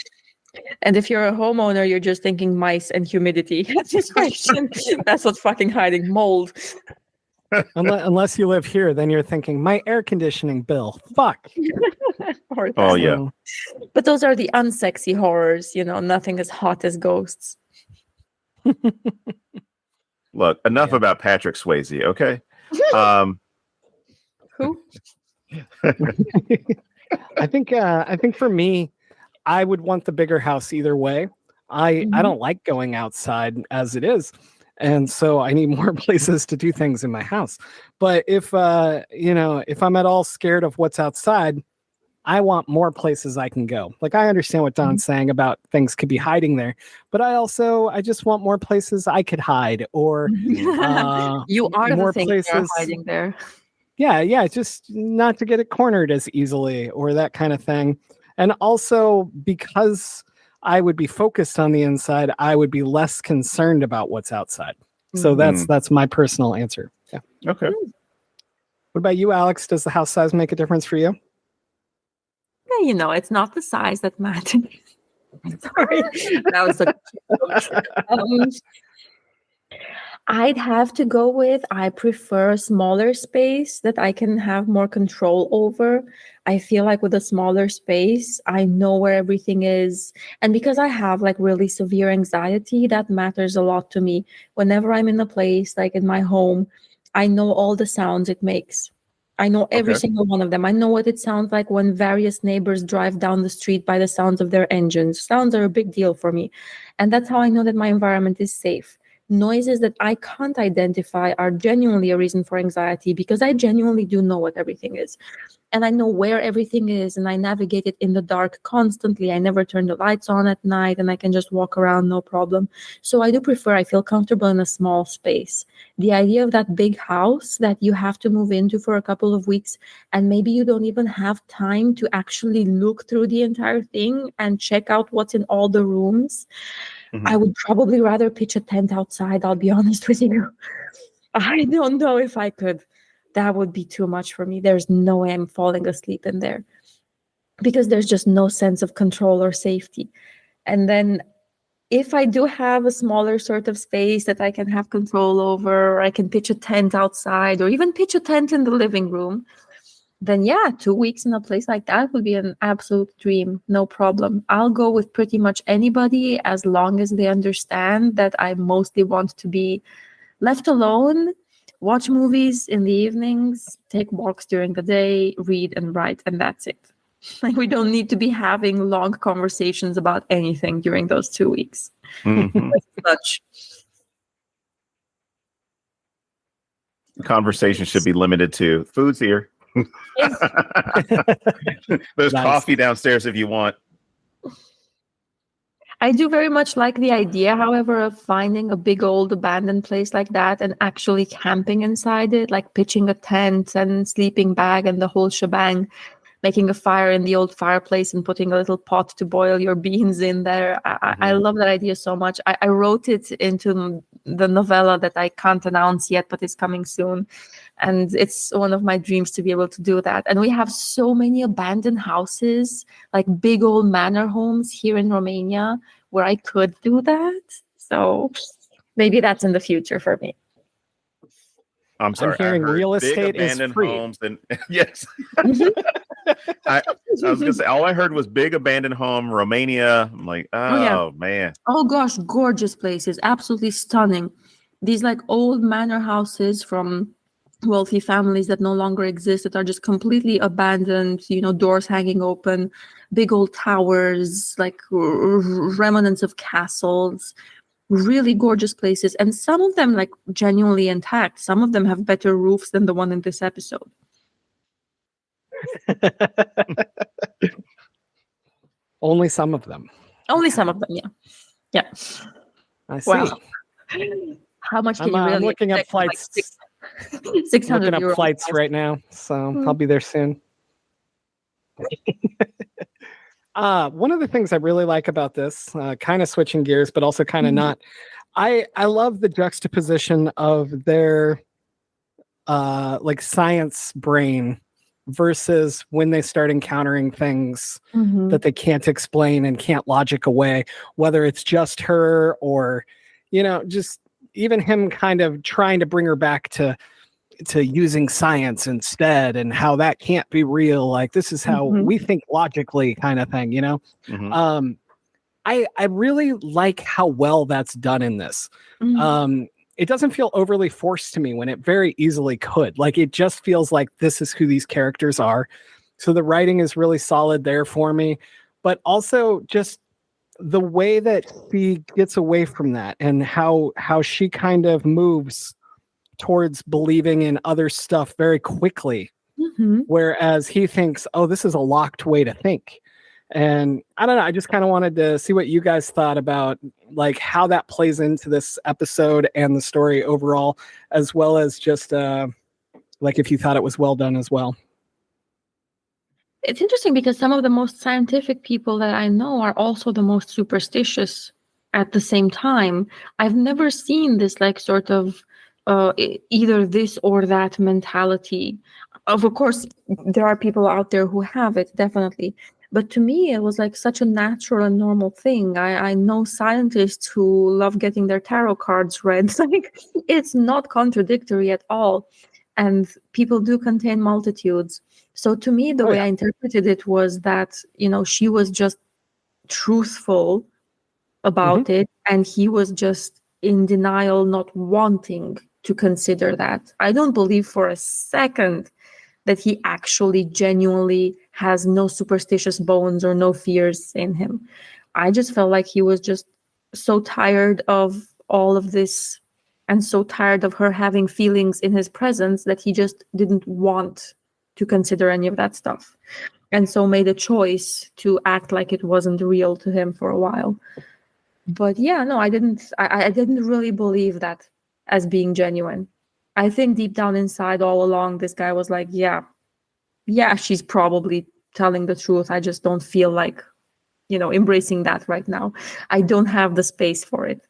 And if you're a homeowner, you're just thinking mice and humidity. That's what's fucking hiding. Mold. Unless you live here, then you're thinking my air conditioning bill. Fuck. Oh yeah. But those are the unsexy horrors. Nothing as hot as ghosts. Look, enough about Patrick Swayze, okay? Who? I think for me, I would want the bigger house either way. I don't like going outside as it is, and so I need more places to do things in my house. But if I'm at all scared of what's outside, I want more places I can go. Like, I understand what Don's saying about things could be hiding there, but I just want more places I could hide, or you are more the thing places that are hiding there. Yeah, just not to get it cornered as easily or that kind of thing. And also because I would be focused on the inside, I would be less concerned about what's outside. So that's my personal answer. Yeah. Okay. What about you, Alex? Does the house size make a difference for you? It's not the size that matters. Sorry, that was a I'd have to go with, I prefer a smaller space that I can have more control over. I feel like with a smaller space, I know where everything is. And because I have like really severe anxiety, that matters a lot to me. Whenever I'm in a place, like in my home, I know all the sounds it makes. I know every single one of them. I know what it sounds like when various neighbors drive down the street by the sounds of their engines. Sounds are a big deal for me. And that's how I know that my environment is safe. Noises that I can't identify are genuinely a reason for anxiety because I genuinely do know what everything is. And I know where everything is, and I navigate it in the dark constantly. I never turn the lights on at night, and I can just walk around, no problem. So I do prefer, I feel comfortable in a small space. The idea of that big house that you have to move into for a couple of weeks, and maybe you don't even have time to actually look through the entire thing and check out what's in all the rooms. I would probably rather pitch a tent outside, I'll be honest with you. I don't know if I could. That would be too much for me. There's no way I'm falling asleep in there because there's just no sense of control or safety. And then if I do have a smaller sort of space that I can have control over, or I can pitch a tent outside or even pitch a tent in the living room, then 2 weeks in a place like that would be an absolute dream. No problem. I'll go with pretty much anybody as long as they understand that I mostly want to be left alone, watch movies in the evenings, take walks during the day, read and write, and that's it. Like, we don't need to be having long conversations about anything during those 2 weeks. Much. Conversation should be limited to food's here. There's coffee downstairs if you want. I do very much like the idea, however, of finding a big old abandoned place like that and actually camping inside it, like pitching a tent and sleeping bag and the whole shebang, making a fire in the old fireplace and putting a little pot to boil your beans in there. I love that idea so much. I wrote it into the novella that I can't announce yet, but it's coming soon. And it's one of my dreams to be able to do that. And we have so many abandoned houses, like big old manor homes here in Romania, where I could do that. So maybe that's in the future for me. I'm sorry. I'm hearing real estate is free. Homes and yes. I was gonna say all I heard was big abandoned home, Romania. I'm like, man. Oh gosh, gorgeous places, absolutely stunning. These like old manor houses from wealthy families that no longer exist, that are just completely abandoned, doors hanging open, big old towers, like remnants of castles, really gorgeous places. And some of them like genuinely intact. Some of them have better roofs than the one in this episode. Only some of them. Only some of them, yeah. I see. Wow. How much can you really I'm looking up flights. Like 600 looking up flights right now, so I'll be there soon. One of the things I really like about this, kind of switching gears, but also kind of not, I love the juxtaposition of their like science brain versus when they start encountering things that they can't explain and can't logic away, whether it's just her or, just even him kind of trying to bring her back to using science instead, and how that can't be real. Like, this is how we think logically, kind of thing, I really like how well that's done in this. It doesn't feel overly forced to me when it very easily could. Like, it just feels like this is who these characters are. So the writing is really solid there for me, but also just the way that she gets away from that and how she kind of moves towards believing in other stuff very quickly. Whereas he thinks, oh, this is a locked way to think. And I don't know, I just kind of wanted to see what you guys thought about like how that plays into this episode and the story overall, as well as just like if you thought it was well done as well. It's interesting because some of the most scientific people that I know are also the most superstitious at the same time. I've never seen this like sort of either this or that mentality. Of course, there are people out there who have it, definitely. But to me, it was like such a natural and normal thing. I know scientists who love getting their tarot cards read. Like, it's not contradictory at all. And people do contain multitudes. So to me, the way I interpreted it was that, she was just truthful about it, and he was just in denial, not wanting to consider that. I don't believe for a second that he actually genuinely has no superstitious bones or no fears in him. I just felt like he was just so tired of all of this and so tired of her having feelings in his presence that he just didn't want to consider any of that stuff. And so made a choice to act like it wasn't real to him for a while. But yeah, no, I didn't really believe that as being genuine. I think deep down inside all along, this guy was like, yeah, she's probably telling the truth. I just don't feel like, embracing that right now. I don't have the space for it.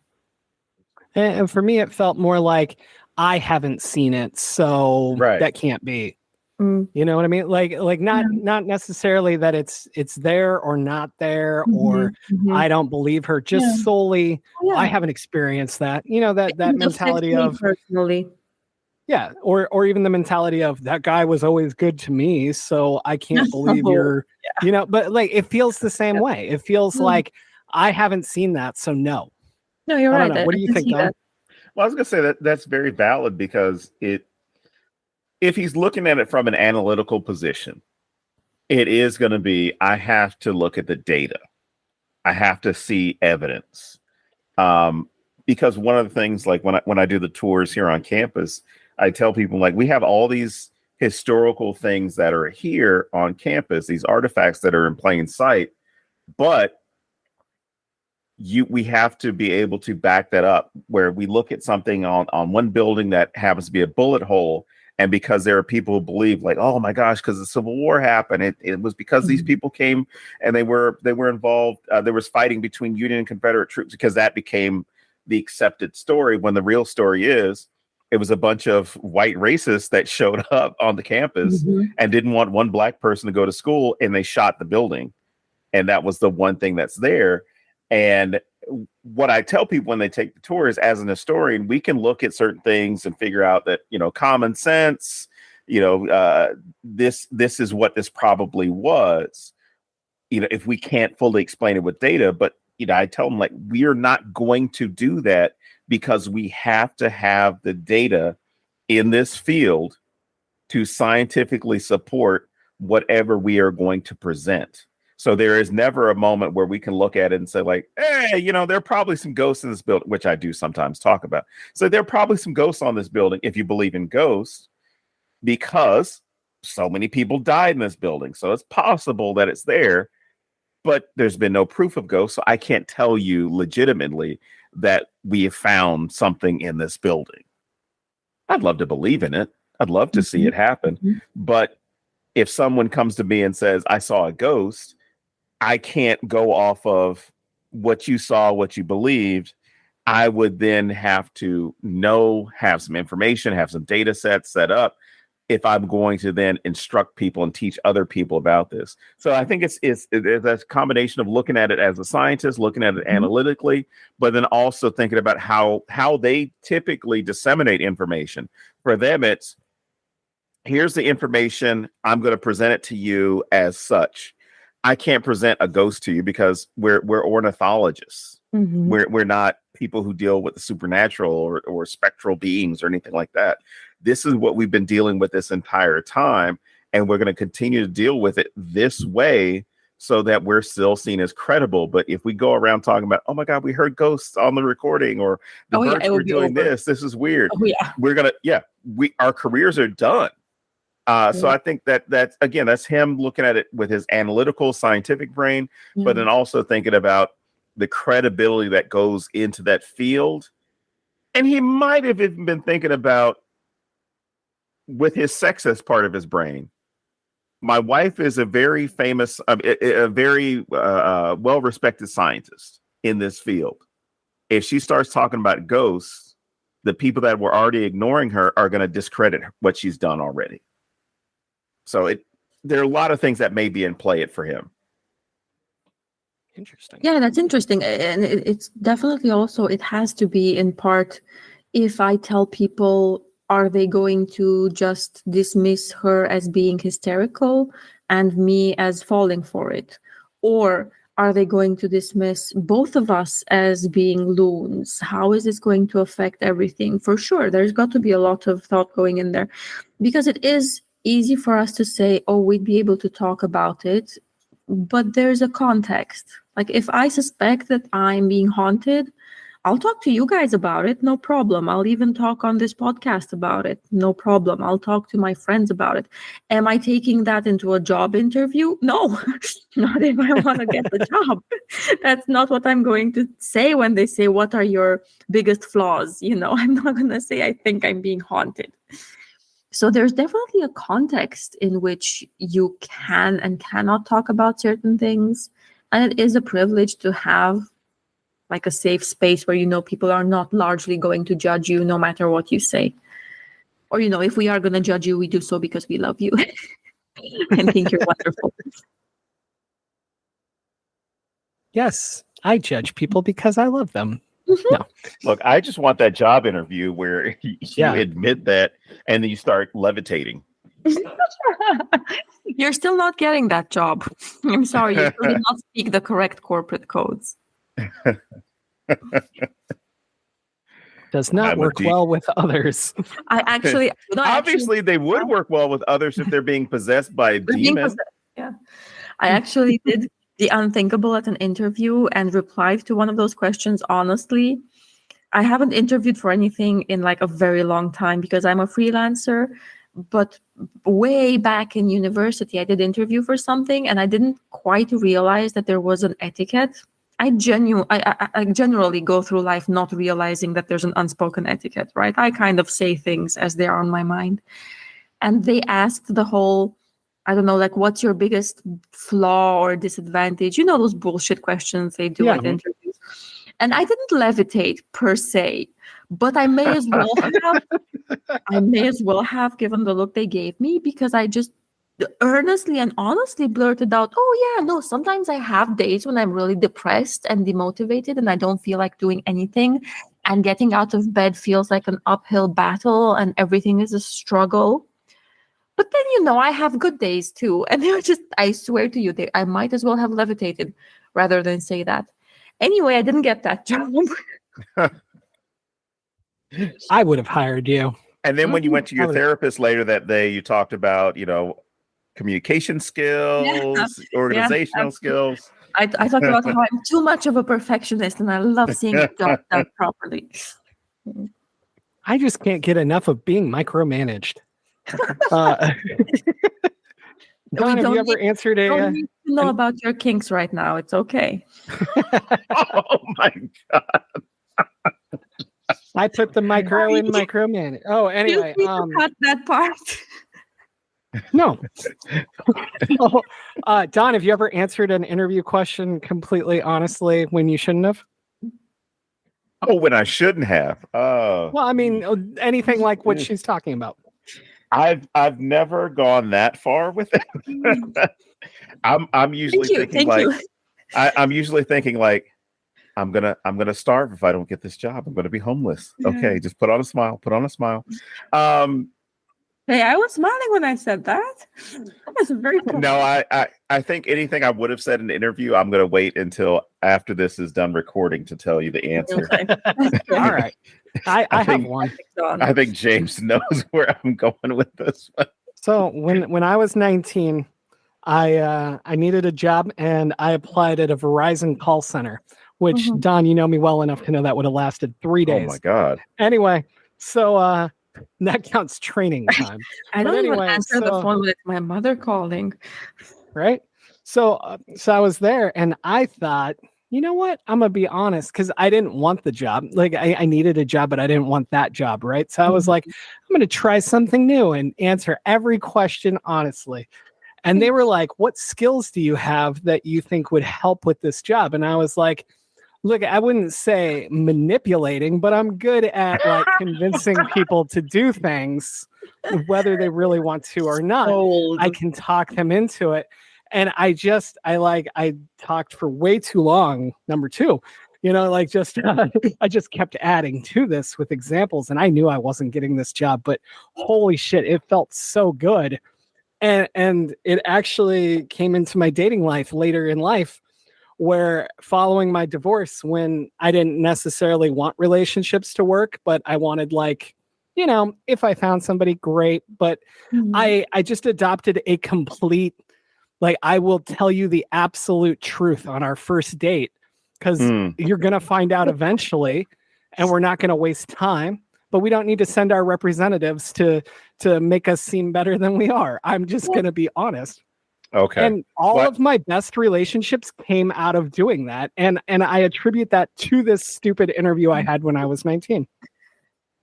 And for me, it felt more like I haven't seen it, so that can't be. You know what I mean? Like not necessarily that it's there or not there, or I don't believe her. Just solely, I haven't experienced that. That mentality of personally. Yeah, or even the mentality of that guy was always good to me, so I can't believe you're. But like it feels the same way. It feels like I haven't seen that, so no. No, you're right. What do you think, Don? Well, I was gonna say that's very valid because if he's looking at it from an analytical position, it is going to be, I have to look at the data. I have to see evidence. Because one of the things, like when I do the tours here on campus, I tell people, like, we have all these historical things that are here on campus, these artifacts that are in plain sight, but we have to be able to back that up, where we look at something on one building that happens to be a bullet hole. And because there are people who believe, like, oh my gosh, because the Civil War happened, it was because these people came and they were involved. There was fighting between Union and Confederate troops, because that became the accepted story. When the real story is, it was a bunch of white racists that showed up on the campus and didn't want one black person to go to school, and they shot the building. And that was the one thing that's there. And what I tell people when they take the tour is, as an historian, we can look at certain things and figure out that, common sense, this is what this probably was, if we can't fully explain it with data. But, I tell them, like, we are not going to do that, because we have to have the data in this field to scientifically support whatever we are going to present. So there is never a moment where we can look at it and say, like, hey, there are probably some ghosts in this building, which I do sometimes talk about. So there are probably some ghosts on this building, if you believe in ghosts, because so many people died in this building. So it's possible that it's there, but there's been no proof of ghosts. So I can't tell you legitimately that we have found something in this building. I'd love to believe in it. I'd love to see it happen. But if someone comes to me and says, I saw a ghost, I can't go off of what you saw, what you believed. I would then have to have some information, have some data sets set up, if I'm going to then instruct people and teach other people about this. So I think it's a combination of looking at it as a scientist, looking at it analytically, but then also thinking about how they typically disseminate information. For them, it's, here's the information, I'm going to present it to you as such. I can't present a ghost to you because we're ornithologists. We're not people who deal with the supernatural or spectral beings or anything like that. This is what we've been dealing with this entire time, and we're going to continue to deal with it this way so that we're still seen as credible. But if we go around talking about, oh my God, we heard ghosts on the recording, or the birds were doing this is weird. Our careers are done. So I think that's again, that's him looking at it with his analytical, scientific brain, but then also thinking about the credibility that goes into that field. And he might have even been thinking about, with his sexist part of his brain, my wife is a very famous, a very well-respected scientist in this field. If she starts talking about ghosts, the people that were already ignoring her are going to discredit what she's done already. So there are a lot of things that may be in play for him. Interesting. Yeah, that's interesting. And it's definitely also, it has to be in part, if I tell people, are they going to just dismiss her as being hysterical and me as falling for it? Or are they going to dismiss both of us as being loons? How is this going to affect everything? For sure, there's got to be a lot of thought going in there, because it is easy for us to say, oh, we'd be able to talk about it. But there's a context. Like, if I suspect that I'm being haunted, I'll talk to you guys about it, no problem. I'll even talk on this podcast about it, no problem. I'll talk to my friends about it. Am I taking that into a job interview? No, not if I want to get the job. That's not what I'm going to say when they say, what are your biggest flaws? You know, I'm not going to say, I think I'm being haunted. So there's definitely a context in which you can and cannot talk about certain things. And it is a privilege to have like a safe space where, you know, people are not largely going to judge you no matter what you say. Or, you know, if we are going to judge you, we do so because we love you and think you're wonderful. Yes, I judge people because I love them. Mm-hmm. No. Look, I just want that job interview where you admit that and then you start levitating. You're still not getting that job. I'm sorry, you still did not speak the correct corporate codes. Does not work well with others. I actually obviously they would work well with others if they're being possessed by a demon. Yeah, I actually did the unthinkable at an interview and replied to one of those questions honestly. I haven't interviewed for anything in like a very long time because I'm a freelancer, but way back in university I did interview for something and I didn't quite realize that there was an etiquette. I generally go through life not realizing that there's an unspoken etiquette, right? I kind of say things as they are on my mind. And they asked the whole, I don't know, like, what's your biggest flaw or disadvantage? You know, those bullshit questions they do at interviews. And I didn't levitate per se, but I may as well have given the look they gave me, because I just earnestly and honestly blurted out, oh yeah, no, sometimes I have days when I'm really depressed and demotivated and I don't feel like doing anything, and getting out of bed feels like an uphill battle and everything is a struggle. But then, you know, I have good days too. And they were just, I swear to you, I might as well have levitated rather than say that. Anyway, I didn't get that job. I would have hired you. And then when you went to your therapist later that day, you talked about, you know, communication skills, organizational skills. I talked about how I'm too much of a perfectionist and I love seeing it done properly. I just can't get enough of being micromanaged. Don, have you ever answered a... don't need to know about your kinks right now. It's okay. Oh my God. I put the micro in micromanage. Oh, anyway. Cut that part. No. Don, have you ever answered an interview question completely honestly when you shouldn't have? Oh, when I shouldn't have. Well, I mean, anything like what she's talking about. I've never gone that far with it. I'm usually thinking I'm usually thinking like, I'm gonna starve if I don't get this job. I'm gonna be homeless. Okay, just put on a smile. Put on a smile. Hey, I was smiling when I said that. That was very cool. No, I think anything I would have said in the interview, I'm gonna wait until after this is done recording to tell you the answer. Okay. All right. I have one. I think James knows where I'm going with this one. So when I was 19, I needed a job and I applied at a Verizon call center, which Don, you know me well enough to know that would have lasted 3 days. Oh my God. Anyway, so that counts training time. I don't even answer the phone with my mother calling. Right? So I was there and I thought, you know what? I'm going to be honest, because I didn't want the job. Like I needed a job, but I didn't want that job, right? So I was like, I'm going to try something new and answer every question honestly. And they were like, what skills do you have that you think would help with this job? And I was like, look, I wouldn't say manipulating, but I'm good at like convincing people to do things, whether they really want to or not. I can talk them into it. And I talked for way too long. Number two, I just kept adding to this with examples, and I knew I wasn't getting this job, but holy shit, it felt so good. And it actually came into my dating life later in life, where following my divorce, when I didn't necessarily want relationships to work, but I wanted if I found somebody, great. But I just adopted a complete, I will tell you the absolute truth on our first date, because you're going to find out eventually, and we're not going to waste time, but we don't need to send our representatives to make us seem better than we are. I'm just going to be honest. Okay. And all of my best relationships came out of doing that. And I attribute that to this stupid interview I had when I was 19.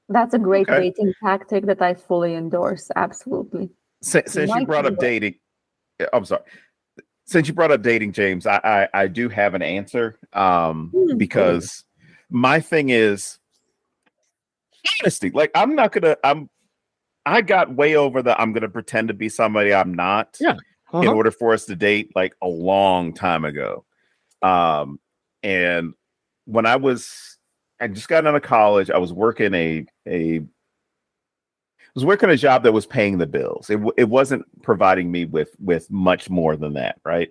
That's a great dating tactic that I fully endorse. Absolutely. Since you brought up dating, I'm sorry. Since you brought up dating, James, I do have an answer. Because my thing is honesty. I got way over I'm gonna pretend to be somebody I'm not. Yeah. In order for us to date, a long time ago. And when I just got out of college, I was working a job that was paying the bills. It wasn't providing me with much more than that, right?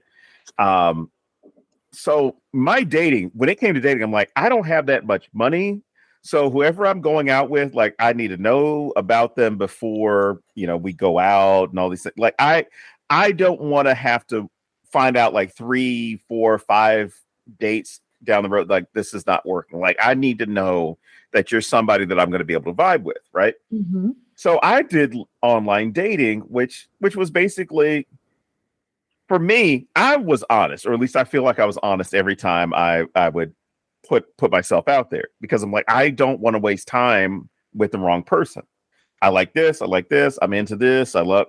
So my dating, when it came to dating, I'm like, I don't have that much money. So whoever I'm going out with, I need to know about them before, we go out and all these things. I don't want to have to find out 3, 4, 5 dates down the road. This is not working. I need to know that you're somebody that I'm going to be able to vibe with. Right. Mm-hmm. So I did online dating, which was basically, for me, I was honest, or at least I feel like I was honest every time I would put myself out there, because I'm I don't want to waste time with the wrong person. I like this. I'm into this. I love,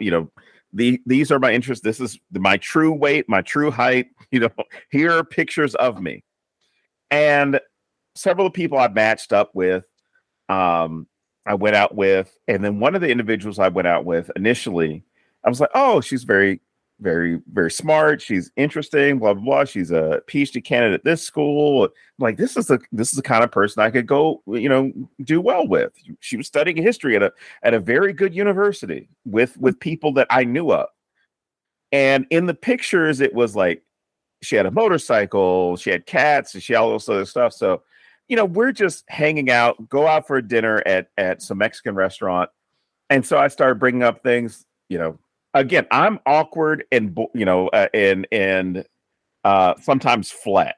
these are my interests. This is my true weight, my true height. Here are pictures of me. And several of the people I matched up with, I went out with, and then one of the individuals I went out with initially, I was like, oh, she's very, very, very smart. She's interesting, blah, blah, blah. She's a PhD candidate at this school. This is the kind of person I could go, do well with. She was studying history at a very good university with people that I knew of. And in the pictures, it was she had a motorcycle, she had cats, and she had all this other stuff. So, we're just hanging out, go out for a dinner at some Mexican restaurant. And so I started bringing up things, again, I'm awkward and sometimes flat.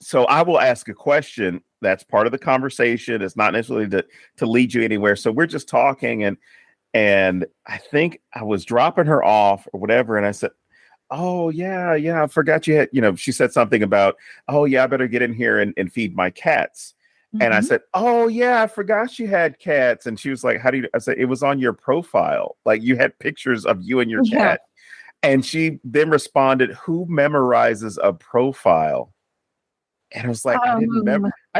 So I will ask a question that's part of the conversation. It's not necessarily to lead you anywhere. So we're just talking, and I think I was dropping her off or whatever. And I said, oh yeah, I forgot you had, she said something about, oh yeah, I better get in here and feed my cats. Mm-hmm. And I said, oh yeah, I forgot you had cats. And she was like, how do you, I said, it was on your profile. You had pictures of you and your cat. And she then responded, who memorizes a profile? And I was like, I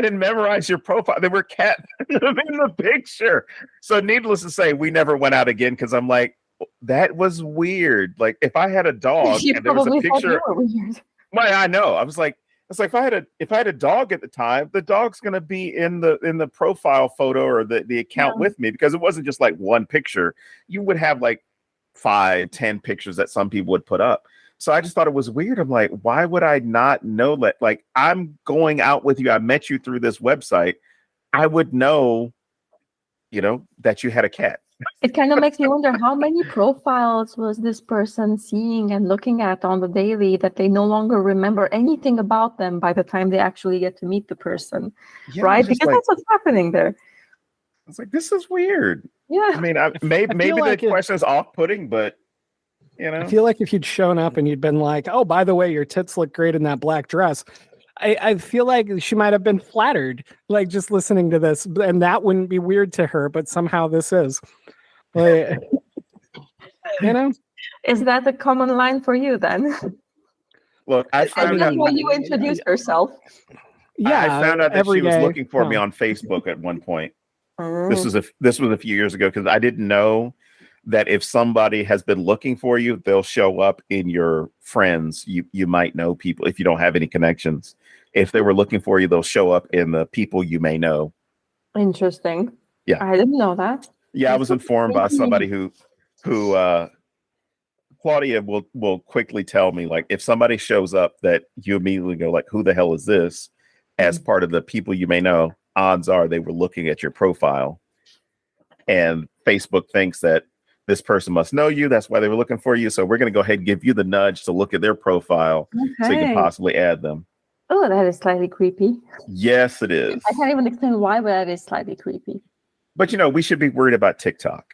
didn't memorize your profile. There were cats in the picture. So needless to say, we never went out again, because I'm like, that was weird. If I had a dog and there was a picture, I know. I was like, if I had a dog at the time, the dog's gonna be in the profile photo or the account with me, because it wasn't just one picture. You would have 5, 10 pictures that some people would put up. So I just thought it was weird. I'm like, why would I not know that? I'm going out with you. I met you through this website. I would know, that you had a cat. It kind of makes me wonder, how many profiles was this person seeing and looking at on the daily that they no longer remember anything about them by the time they actually get to meet the person, right? Because that's what's happening there. I was like, this is weird. Yeah. I mean, maybe the question is off-putting, but I feel like if you'd shown up and you'd been like, oh, by the way, your tits look great in that black dress, I feel like she might have been flattered, just listening to this, and that wouldn't be weird to her, but somehow this is. Is that a common line for you then? Look, I found out when you introduce yourself. Yeah, I found out that she was looking for me Oh. on Facebook at one point. This was a few years ago, because I didn't know that if somebody has been looking for you, they'll show up in your friends. You might know people if you don't have any connections. If they were looking for you, they'll show up in the people you may know. Interesting. Yeah. I didn't know that. Yeah, I was informed by somebody who Claudia will quickly tell me, like, if somebody shows up that you immediately go like, who the hell is this? As part of the people you may know, odds are they were looking at your profile. And Facebook thinks that this person must know you. That's why they were looking for you. So we're going to go ahead and give you the nudge to look at their profile so you can possibly add them. Oh, that is slightly creepy. Yes, it is. I can't even explain why, but that is slightly creepy. But, we should be worried about TikTok.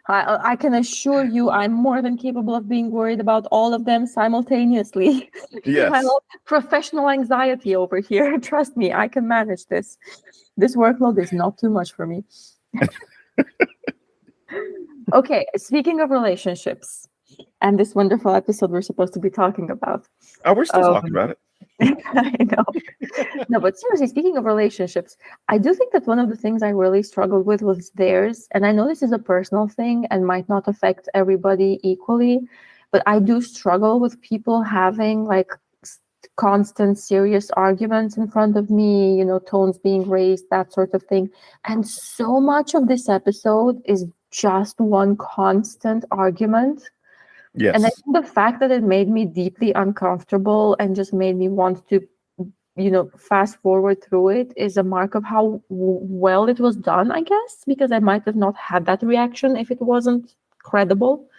I can assure you I'm more than capable of being worried about all of them simultaneously. Yes. I love professional anxiety over here. Trust me, I can manage this. This workload is not too much for me. Okay, speaking of relationships and this wonderful episode we're supposed to be talking about. Oh, we're still talking about it. I know. No, but seriously, speaking of relationships, I do think that one of the things I really struggled with was theirs. And I know this is a personal thing and might not affect everybody equally, but I do struggle with people having like constant serious arguments in front of me, tones being raised, that sort of thing. And so much of this episode is just one constant argument. Yes. And I think the fact that it made me deeply uncomfortable and just made me want to, fast forward through it is a mark of how well it was done, I guess, because I might have not had that reaction if it wasn't credible.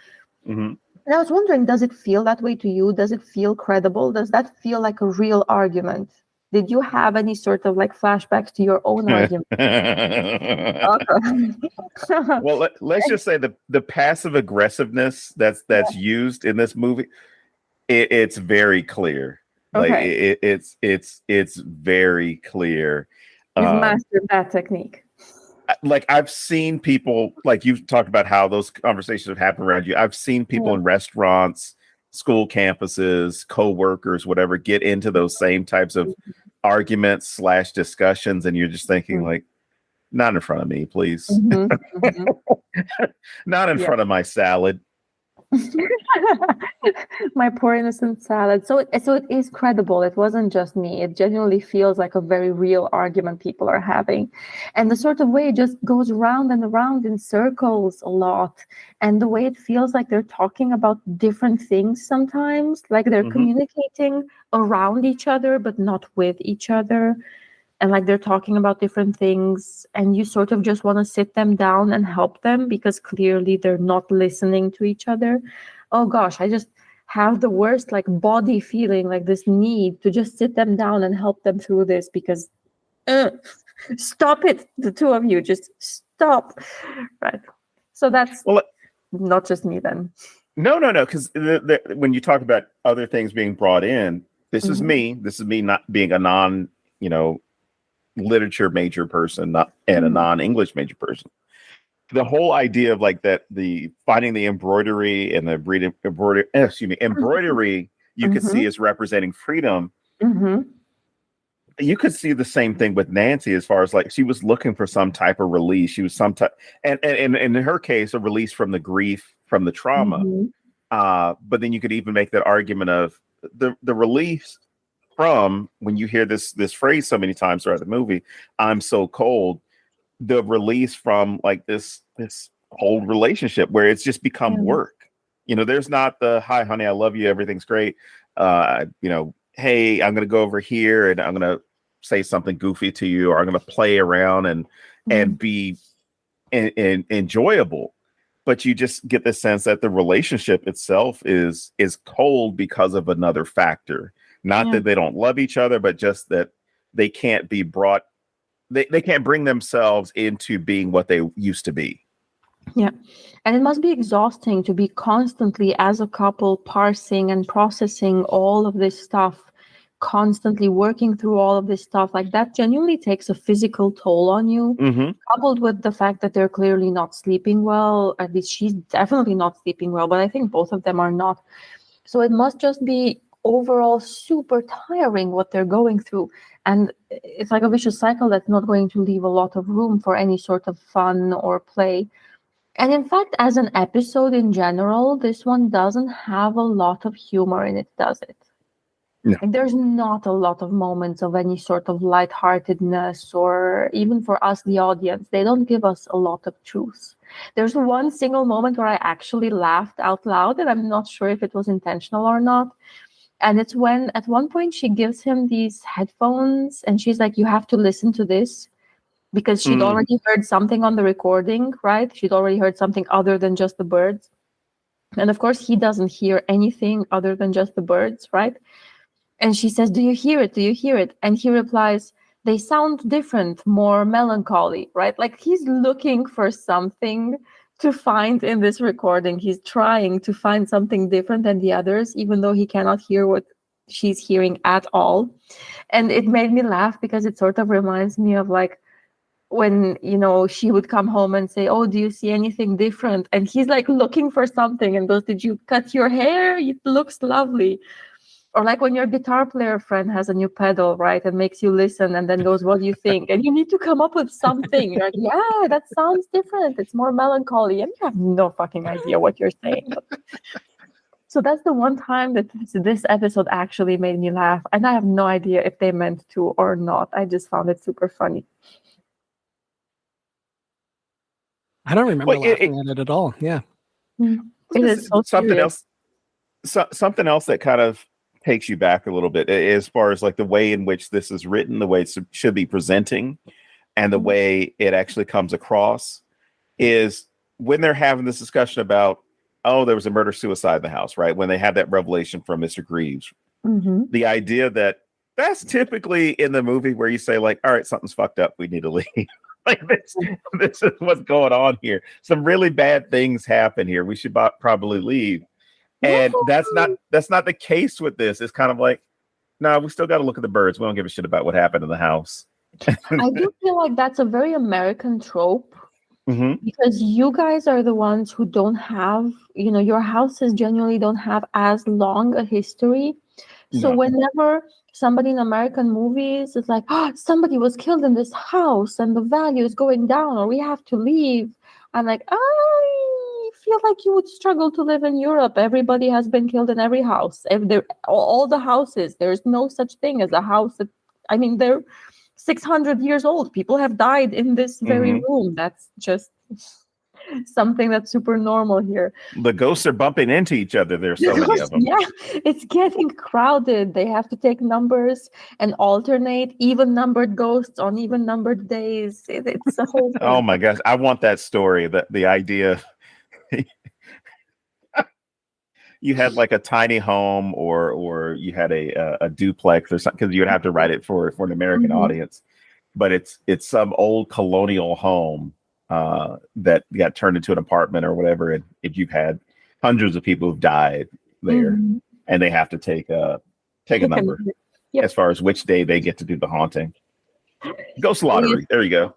Mm-hmm. And I was wondering, does it feel that way to you? Does it feel credible? Does that feel like a real argument? Did you have any sort of like flashbacks to your own argument? Well, let's just say the passive aggressiveness that's used in this movie, it's very clear. Like it's very clear. You've mastered that technique. Like I've seen people, like you've talked about how those conversations have happened around you. I've seen people in restaurants, school campuses, co-workers, whatever, get into those same types of arguments / discussions, and you're just thinking like, not in front of me, please. Not in front of my salad. My poor innocent salad. So it is credible. It wasn't just me. It genuinely feels like a very real argument people are having. And the sort of way it just goes round and around in circles a lot. And the way it feels like they're talking about different things sometimes, like they're communicating around each other, but not with each other. And like they're talking about different things, and you sort of just want to sit them down and help them because clearly they're not listening to each other. Oh gosh, I just have the worst like body feeling, like this need to just sit them down and help them through this because stop it, the two of you, just stop. Right. So that's not just me then. No, because when you talk about other things being brought in, this is me. This is me not being a non, literature major person, and a non-English major person. The whole idea of like that, the finding the embroidery and the embroidery you could see as representing freedom. You could see the same thing with Nancy as far as like she was looking for some type of release. She was some type, and in her case, a release from the grief, from the trauma. But then you could even make that argument of the release from, when you hear this phrase so many times throughout the movie, I'm so cold, the release from like this whole relationship where it's just become work. There's not the hi honey, I love you, everything's great. Hey, I'm gonna go over here and I'm gonna say something goofy to you, or I'm gonna play around and be enjoyable. But you just get the sense that the relationship itself is cold because of another factor. Not that they don't love each other, but just that they can't be brought, they can't bring themselves into being what they used to be. Yeah. And it must be exhausting to be constantly, as a couple, parsing and processing all of this stuff, constantly working through all of this stuff. Like that genuinely takes a physical toll on you, coupled with the fact that they're clearly not sleeping well. At least she's definitely not sleeping well, but I think both of them are not. So it must just be overall super tiring what they're going through, and it's like a vicious cycle that's not going to leave a lot of room for any sort of fun or play. And in fact, as an episode in general, this one doesn't have a lot of humor in it, does it? No. Like, there's not a lot of moments of any sort of lightheartedness, or even for us, the audience, they don't give us a lot of truth. There's one single moment where I actually laughed out loud, and I'm not sure if it was intentional or not. And it's when at one point she gives him these headphones and she's like, you have to listen to this, because she'd already heard something on the recording, right? She'd already heard something other than just the birds. And of course, he doesn't hear anything other than just the birds, right? And she says, do you hear it? Do you hear it? And he replies, they sound different, more melancholy, right? Like, he's looking for something to find in this recording. He's trying to find something different than the others, even though he cannot hear what she's hearing at all. And it made me laugh because it sort of reminds me of, like, when, you know, she would come home and say, oh, do you see anything different? And he's like looking for something and goes, did you cut your hair? It looks lovely. Or like when your guitar player friend has a new pedal, right, and makes you listen and then goes, what do you think? And you need to come up with something. You're like, yeah, that sounds different. It's more melancholy. And you have no fucking idea what you're saying. So that's the one time that this episode actually made me laugh. And I have no idea if they meant to or not. I just found it super funny. I don't remember laughing at it at all. Yeah. It is so something serious. else. Something else that kind of takes you back a little bit as far as like the way in which this is written, the way it should be presenting, and the way it actually comes across is when they're having this discussion about, oh, there was a murder suicide in the house, right? When they have that revelation from Mr. Greaves, the idea that that's typically in the movie where you say, like, all right, something's fucked up, we need to leave. Like, this is what's going on here. Some really bad things happen here. We should probably leave. And that's not the case with this. It's kind of like, no, we still got to look at the birds. We don't give a shit about what happened in the house. I do feel like that's a very American trope, because you guys are the ones who don't have, you know, your houses genuinely don't have as long a history. So whenever somebody in American movies is like, oh, somebody was killed in this house and the value is going down, or we have to leave, I'm like, I feel like you would struggle to live in Europe. Everybody has been killed in every house. All the houses, there's no such thing as a house that, I mean, they're 600 years old. People have died in this very room. That's just something that's super normal here. The ghosts are bumping into each other. There's so many of them. Yeah, it's getting crowded. They have to take numbers and alternate even numbered ghosts on even numbered days. It's a whole thing. Oh my gosh, I want that story. That the idea you had like a tiny home, or you had a duplex or something, because you would have to write it for an American audience. But it's some old colonial home that got turned into an apartment or whatever, and if you've had hundreds of people who've died there, and they have to take a number as far as which day they get to do the haunting. Ghost lottery. There you go.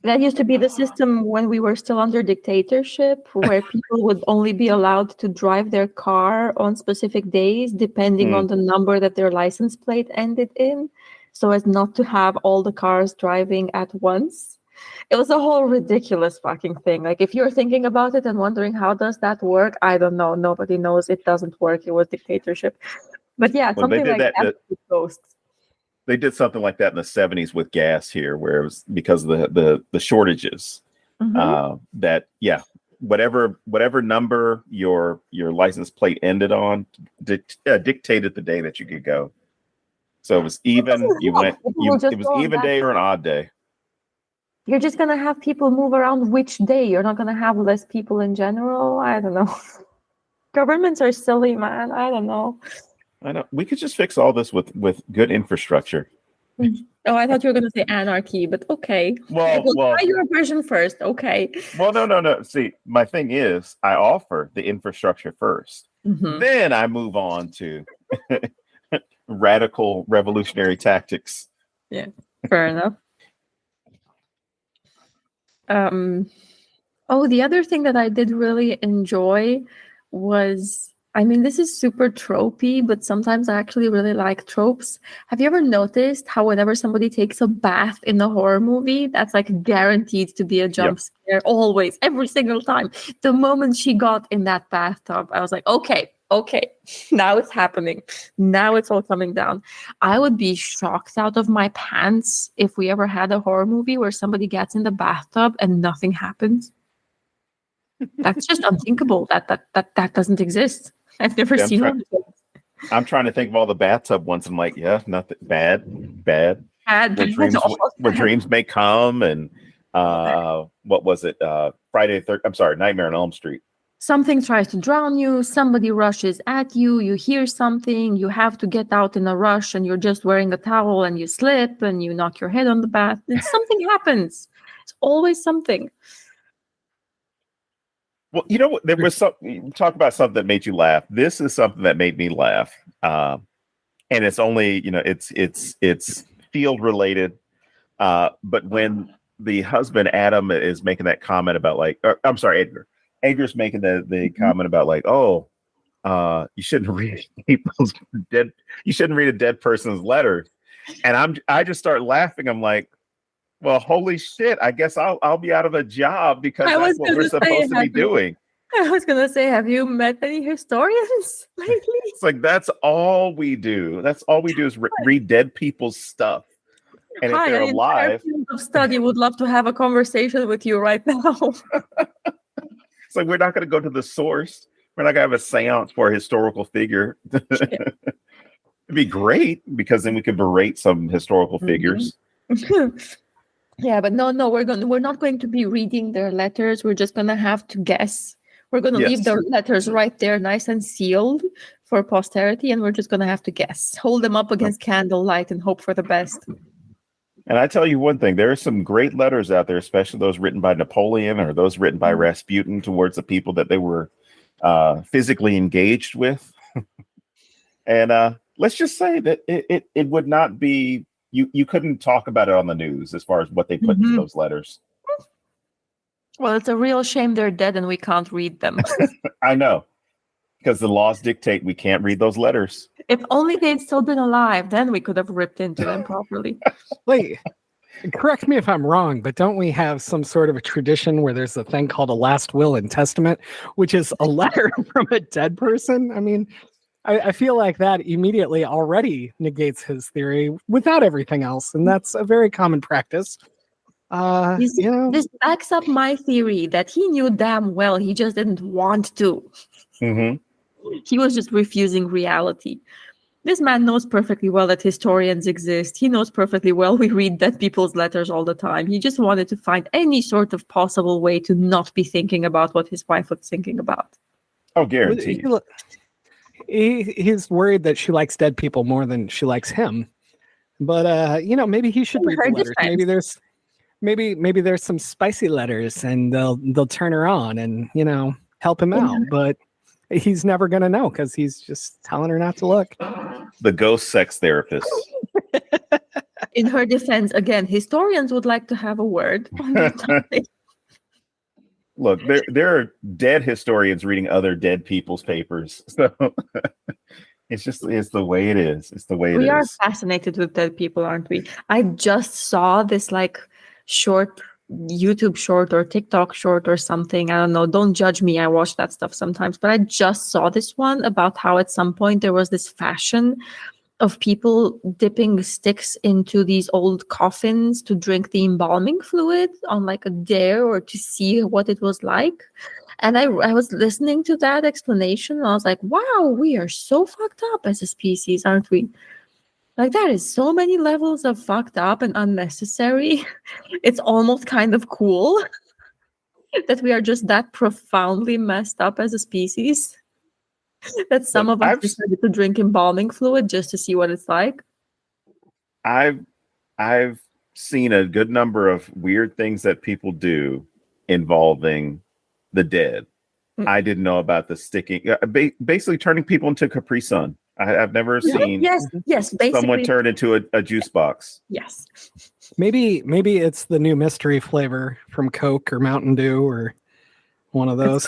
That used to be the system when we were still under dictatorship, where people would only be allowed to drive their car on specific days, depending on the number that their license plate ended in, so as not to have all the cars driving at once. It was a whole ridiculous fucking thing. Like, if you're thinking about it and wondering how does that work, I don't know. Nobody knows. It doesn't work. It was dictatorship. But yeah, Well, something like that with ghosts. They did something like that in the 70s with gas here, where it was because of the shortages. That whatever number your license plate ended on dictated the day that you could go. So it was even. It was even day or an odd day. You're just gonna have people move around which day. You're not gonna have less people in general. I don't know. Governments are silly, man. I don't know. I know. We could just fix all this with good infrastructure. Oh, I thought you were going to say anarchy, but okay. Well, try your version first. Okay. Well, no. See, my thing is, I offer the infrastructure first. Then I move on to radical revolutionary tactics. Yeah, fair enough. The other thing that I did really enjoy was I mean, this is super tropey, but sometimes I actually really like tropes. Have you ever noticed how whenever somebody takes a bath in a horror movie, that's like guaranteed to be a jump scare always, every single time. The moment she got in that bathtub, I was like, okay, now it's happening. Now it's all coming down. I would be shocked out of my pants if we ever had a horror movie where somebody gets in the bathtub and nothing happens. That's just unthinkable. That doesn't exist. I've never seen one. I'm trying to think of all the bathtub ones. I'm like, yeah, nothing bad. Where dreams may come, and what was it? Friday the 13th. I'm sorry, Nightmare on Elm Street. Something tries to drown you. Somebody rushes at you. You hear something. You have to get out in a rush, and you're just wearing a towel, and you slip, and you knock your head on the bath. And something happens. It's always something. Well, you know what? There was talk about something that made you laugh. This is something that made me laugh, and it's only it's field related. But when the husband Adam is making that comment about I'm sorry, Edgar's making the comment about you shouldn't read people's dead. You shouldn't read a dead person's letter, and I just start laughing. I'm like, well, holy shit, I guess I'll be out of a job because that's what we're supposed to be doing. I was going to say, have you met any historians lately? It's like, that's all we do. That's all we do is read dead people's stuff. And if they're alive. Of study would love to have a conversation with you right now. It's like, we're not going to go to the source. We're not going to have a seance for a historical figure. It'd be great because then we could berate some historical figures. Yeah, but no, we're not going to be reading their letters. We're just gonna have to guess. We're gonna leave their letters right there, nice and sealed for posterity, and we're just gonna have to guess. Hold them up against candlelight and hope for the best. And I tell you one thing, there are some great letters out there, especially those written by Napoleon or those written by Rasputin towards the people that they were physically engaged with. And let's just say that it would not be. You couldn't talk about it on the news as far as what they put into those letters. Well, it's a real shame they're dead and we can't read them. I know, because the laws dictate we can't read those letters. If only they'd still been alive, then we could have ripped into them properly. Wait, correct me if I'm wrong, but don't we have some sort of a tradition where there's a thing called a last will and testament, which is a letter from a dead person? I mean, I feel like that immediately already negates his theory without everything else, and that's a very common practice. This backs up my theory that he knew damn well he just didn't want to. He was just refusing reality. This man knows perfectly well that historians exist. He knows perfectly well we read dead people's letters all the time. He just wanted to find any sort of possible way to not be thinking about what his wife was thinking about. Oh, guaranteed. He's worried that she likes dead people more than she likes him. But maybe he should read the letters. Maybe there's some spicy letters and they'll turn her on and help him out. But he's never gonna know because he's just telling her not to look. The ghost sex therapist. In her defense, again, historians would like to have a word on that topic. Look, there are dead historians reading other dead people's papers. So it's the way it is. It's the way it is. We are fascinated with dead people, aren't we? I just saw this short YouTube short or TikTok short or something. I don't know. Don't judge me. I watch that stuff sometimes. But I just saw this one about how at some point there was this fashion of people dipping sticks into these old coffins to drink the embalming fluid on a dare or to see what it was like. And I was listening to that explanation and I was like, wow, we are so fucked up as a species, aren't we? That is so many levels of fucked up and unnecessary. It's almost kind of cool that we are just that profoundly messed up as a species. That some of us decided to drink embalming fluid just to see what it's like. I've seen a good number of weird things that people do involving the dead. I didn't know about the sticking, basically turning people into Capri Sun. I've never seen someone turn into a juice box. Yes. Maybe it's the new mystery flavor from Coke or Mountain Dew or one of those.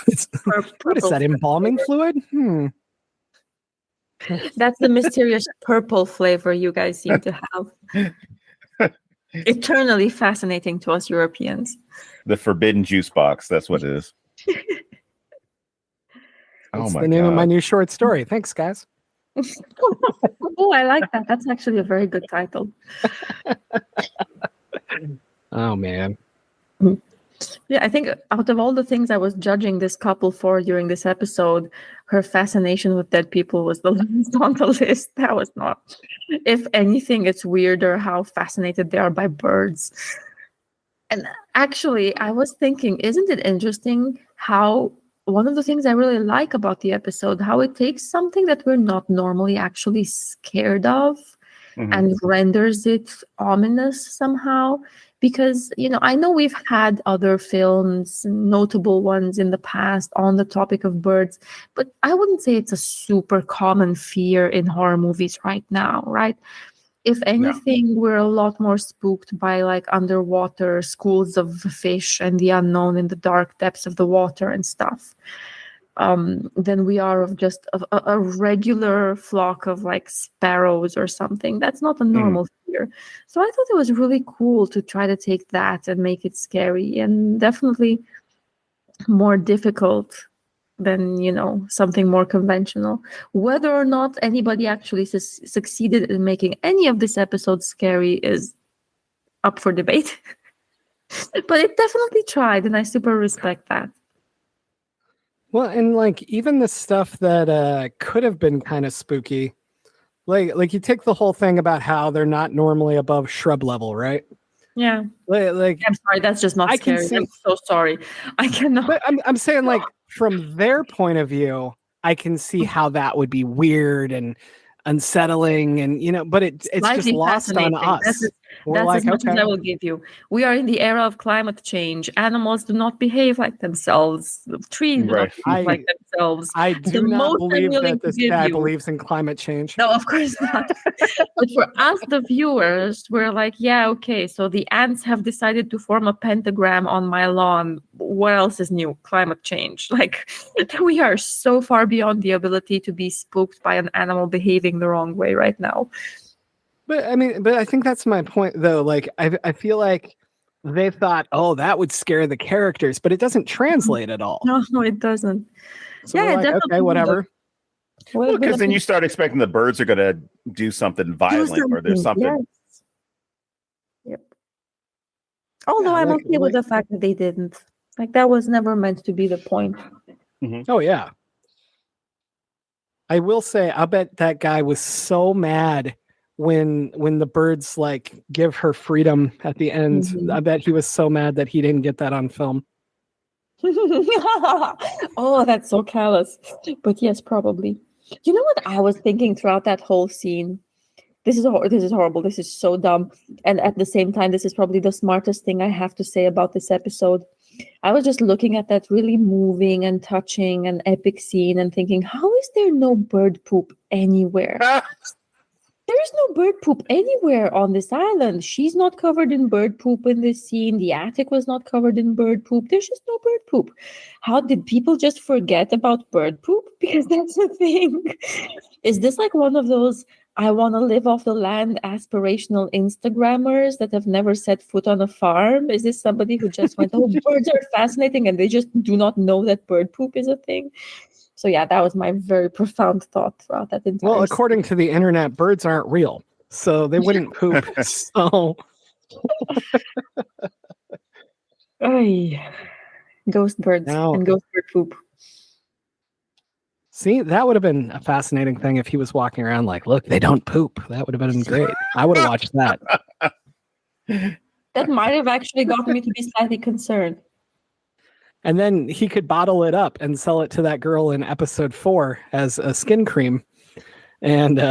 What is that, embalming fluid? That's the mysterious purple flavor you guys seem to have. Eternally fascinating to us Europeans. The forbidden juice box. That's what it is. That's the name of my new short story. Thanks, guys. Oh, I like that. That's actually a very good title. Oh, man. Yeah, I think out of all the things I was judging this couple for during this episode, her fascination with dead people was the last on the list. That was not. If anything, it's weirder how fascinated they are by birds. And actually, I was thinking, isn't it interesting how one of the things I really like about the episode, how it takes something that we're not normally actually scared of and renders it ominous somehow. Because, I know we've had other films, notable ones in the past on the topic of birds, but I wouldn't say it's a super common fear in horror movies right now, right? If anything, we're a lot more spooked by like underwater schools of fish and the unknown in the dark depths of the water and stuff. Than we are of just a regular flock of like sparrows or something. That's not a normal fear. So I thought it was really cool to try to take that and make it scary, and definitely more difficult than something more conventional. Whether or not anybody actually succeeded in making any of this episode scary is up for debate. But it definitely tried, and I super respect that. Well, and like even the stuff that could have been kind of spooky, like you take the whole thing about how they're not normally above shrub level, right? Yeah. Like I'm sorry, that's just not scary. I'm so sorry. I cannot. But I'm saying, like, from their point of view, I can see how that would be weird and unsettling, and but it's just lost on us. That's like, as much as I will give you. We are in the era of climate change. Animals do not behave like themselves. Trees do not behave like themselves. I do not believe that this guy believes in climate change. No, of course not. But for us, the viewers, we're like, yeah, okay, so the ants have decided to form a pentagram on my lawn. What else is new? Climate change. Like, we are so far beyond the ability to be spooked by an animal behaving the wrong way right now. But I think that's my point, though. Like, I feel like they thought, oh, that would scare the characters, but it doesn't translate at all. No, it doesn't. So yeah, like, okay, whatever. Well, because then you start expecting the birds are going to do something violent, or there's something. Yes. Yep. Although I'm okay with the fact that they didn't. Like, that was never meant to be the point. Oh, yeah. I will say, I bet that guy was so mad when the birds like give her freedom at the end. I bet he was so mad that he didn't get that on film. Oh, that's so callous. But yes, probably. You know what I was thinking throughout that whole scene? This is horrible. This is so dumb. And at the same time, this is probably the smartest thing I have to say about this episode. I was just looking at that really moving and touching and epic scene and thinking, how is there no bird poop anywhere? There is no bird poop anywhere on this island. She's not covered in bird poop in this scene. The attic was not covered in bird poop. There's just no bird poop. How did people just forget about bird poop? Because that's the thing. Is this like one of those I want to live off the land aspirational Instagrammers that have never set foot on a farm? Is this somebody who just went, oh, birds are fascinating, and they just do not know that bird poop is a thing? So yeah, that was my very profound thought throughout that entire Well, according to the internet, birds aren't real, so they wouldn't poop. So, ghost birds and ghost bird poop. See, that would have been a fascinating thing if he was walking around like, look, they don't poop. That would have been great. I would have watched that. That might have actually gotten me to be slightly concerned. And then he could bottle it up and sell it to that girl in episode 4 as a skin cream. And you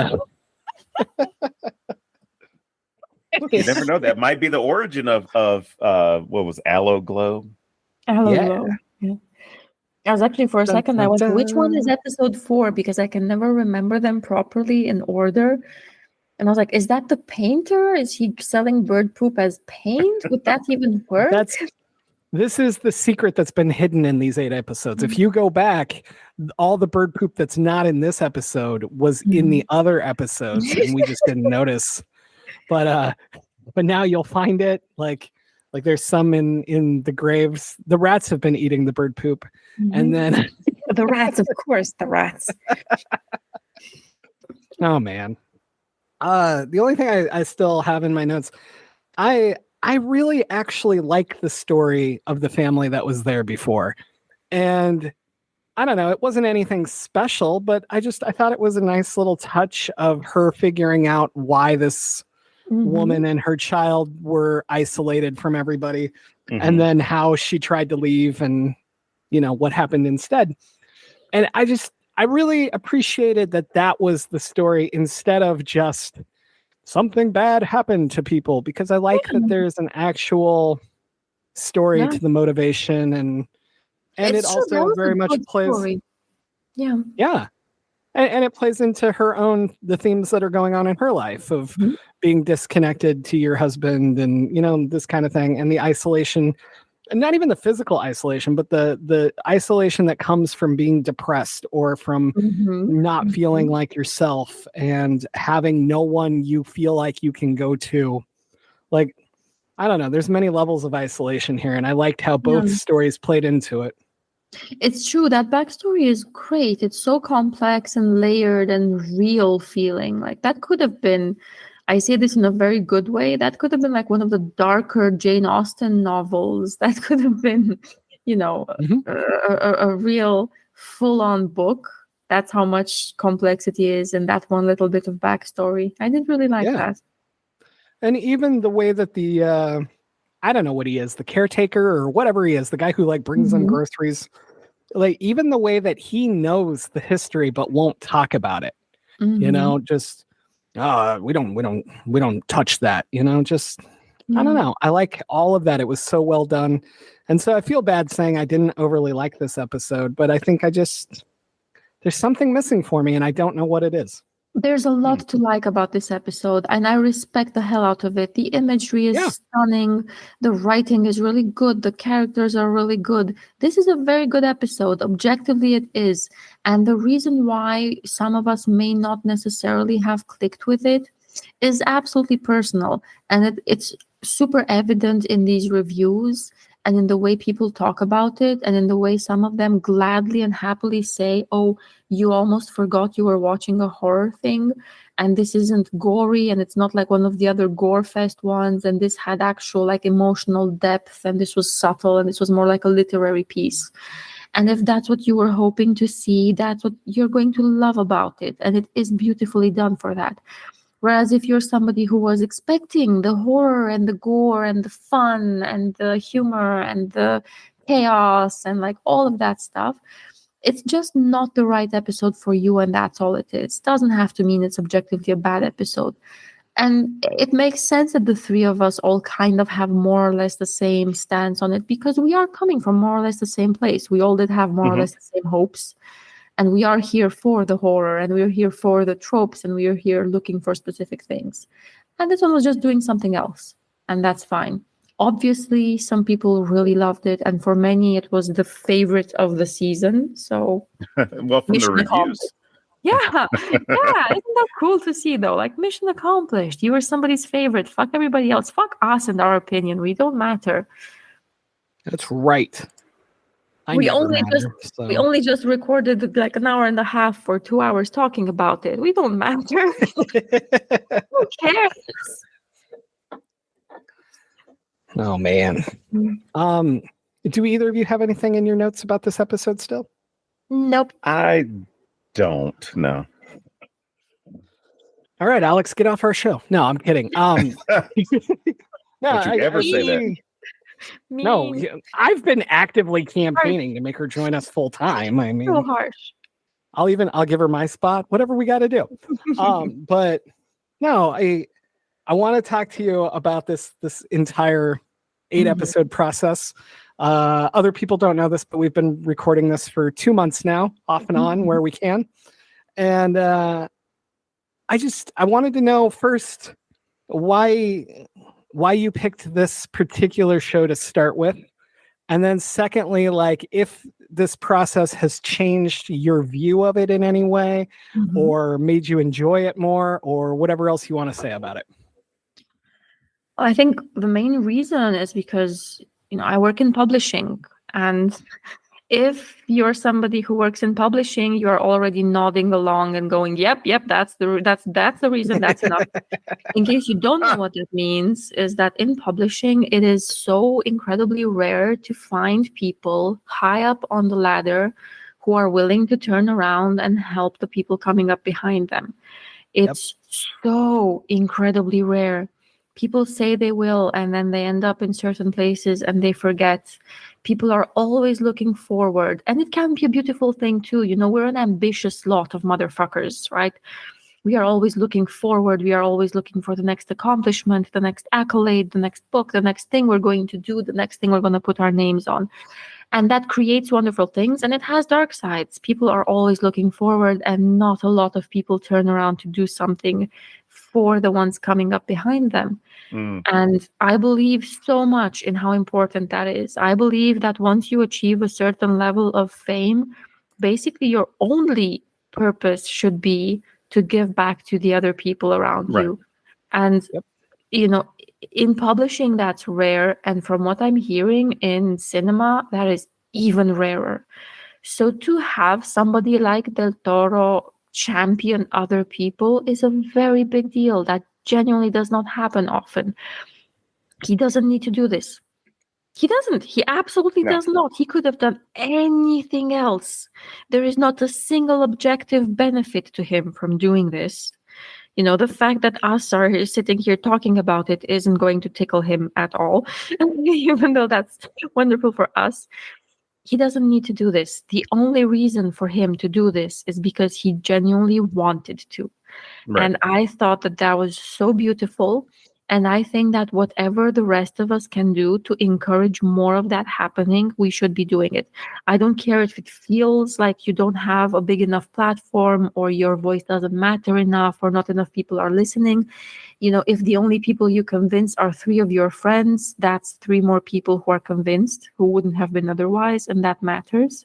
never know. That might be the origin of what was Aloe Glow? Aloe Glow. Yeah. I was actually, for a second, I went, which one is episode 4? Because I can never remember them properly in order. And I was like, is that the painter? Is he selling bird poop as paint? Would that even work? This is the secret that's been hidden in these 8 episodes. If you go back, all the bird poop that's not in this episode was in the other episodes, and we just didn't notice. But now you'll find it. Like there's some in the graves. The rats have been eating the bird poop, and then the rats, of course, the rats. Oh man. The only thing I still have in my notes, I really actually like the story of the family that was there before. And I don't know, it wasn't anything special, but I thought it was a nice little touch of her figuring out why this woman and her child were isolated from everybody, and then how she tried to leave and, what happened instead. And I really appreciated that was the story instead of just something bad happened to people, because I like that there's an actual story to the motivation, and it also very much plays story. And it plays into the themes that are going on in her life of being disconnected to your husband and this kind of thing, and the isolation, and not even the physical isolation, but the isolation that comes from being depressed or from not feeling like yourself and having no one you feel like you can go to. Like, I don't know, there's many levels of isolation here, and I liked how both stories played into it. It's true, that backstory is great. It's so complex and layered and real feeling. Like, that could have been, I say this in a very good way, that could have been like one of the darker Jane Austen novels. That could have been, a real full-on book. That's how much complexity is in that one little bit of backstory. I did really like that. And even the way that the I don't know what he is, the caretaker or whatever he is, the guy who brings them groceries, even the way that he knows the history but won't talk about it. Just we don't touch that, I don't know. I like all of that. It was so well done. And so I feel bad saying I didn't overly like this episode, but I think there's something missing for me and I don't know what it is. There's a lot to like about this episode, and I respect the hell out of it. The imagery is stunning. The writing is really good. The characters are really good. This is a very good episode. Objectively, it is. And the reason why some of us may not necessarily have clicked with it is absolutely personal. And it's super evident in these reviews and in the way people talk about it, and in the way some of them gladly and happily say, oh, you almost forgot you were watching a horror thing, and this isn't gory, and it's not like one of the other gore fest ones, and this had actual emotional depth, and this was subtle, and this was more like a literary piece. And if that's what you were hoping to see, that's what you're going to love about it, and it is beautifully done for that. Whereas if you're somebody who was expecting the horror and the gore and the fun and the humor and the chaos and all of that stuff, it's just not the right episode for you, and that's all it is. It doesn't have to mean it's objectively a bad episode. And it makes sense that the three of us all kind of have more or less the same stance on it, because we are coming from more or less the same place. We all did have more or less the same hopes. And we are here for the horror, and we are here for the tropes, and we are here looking for specific things. And this one was just doing something else, and that's fine. Obviously, some people really loved it, and for many, it was the favorite of the season. So, well, from the reviews. Yeah, isn't that cool to see though? Mission accomplished. You were somebody's favorite. Fuck everybody else. Fuck us and our opinion. We don't matter. That's right. We only just recorded an hour and a half for 2 hours talking about it. We don't matter. Who cares? Oh man. Do either of you have anything in your notes about this episode still? Nope. I don't. No. All right, Alex, get off our show. No, I'm kidding. Don't you ever say that? No, I've been actively campaigning to make her join us full time. I mean, so harsh. I'll give her my spot, whatever we got to do. But no, I want to talk to you about this entire 8 episode process. Other people don't know this, but we've been recording this for 2 months now, off and on where we can. And I wanted to know first why you picked this particular show to start with. And then secondly, like if this process has changed your view of it in any way or made you enjoy it more or whatever else you want to say about it. I think the main reason is because, I work in publishing, and if you're somebody who works in publishing, you are already nodding along and going, yep, that's the reason, that's enough. In case you don't know what that means, is that in publishing, it is so incredibly rare to find people high up on the ladder who are willing to turn around and help the people coming up behind them. It's so incredibly rare. People say they will, and then they end up in certain places and they forget. People are always looking forward, and it can be a beautiful thing too. We're an ambitious lot of motherfuckers, right? We are always looking forward. We are always looking for the next accomplishment, the next accolade, the next book, the next thing we're going to do, the next thing we're going to put our names on. And that creates wonderful things, and it has dark sides. People are always looking forward, and not a lot of people turn around to do something for the ones coming up behind them. And I believe so much in how important that is. I believe that once you achieve a certain level of fame, basically your only purpose should be to give back to the other people around you. And in publishing, that's rare. And from what I'm hearing in cinema, that is even rarer. So to have somebody like Del Toro champion other people is a very big deal. That genuinely does not happen often. He doesn't need to do this. He doesn't. He absolutely does not. He could have done anything else. There is not a single objective benefit to him from doing this. The fact that us are sitting here talking about it isn't going to tickle him at all, even though that's wonderful for us. He doesn't need to do this. The only reason for him to do this is because he genuinely wanted to. And I thought that was so beautiful. And I think that whatever the rest of us can do to encourage more of that happening, we should be doing it. I don't care if it feels like you don't have a big enough platform or your voice doesn't matter enough or not enough people are listening. If the only people you convince are 3 of your friends, that's 3 more people who are convinced who wouldn't have been otherwise, and that matters.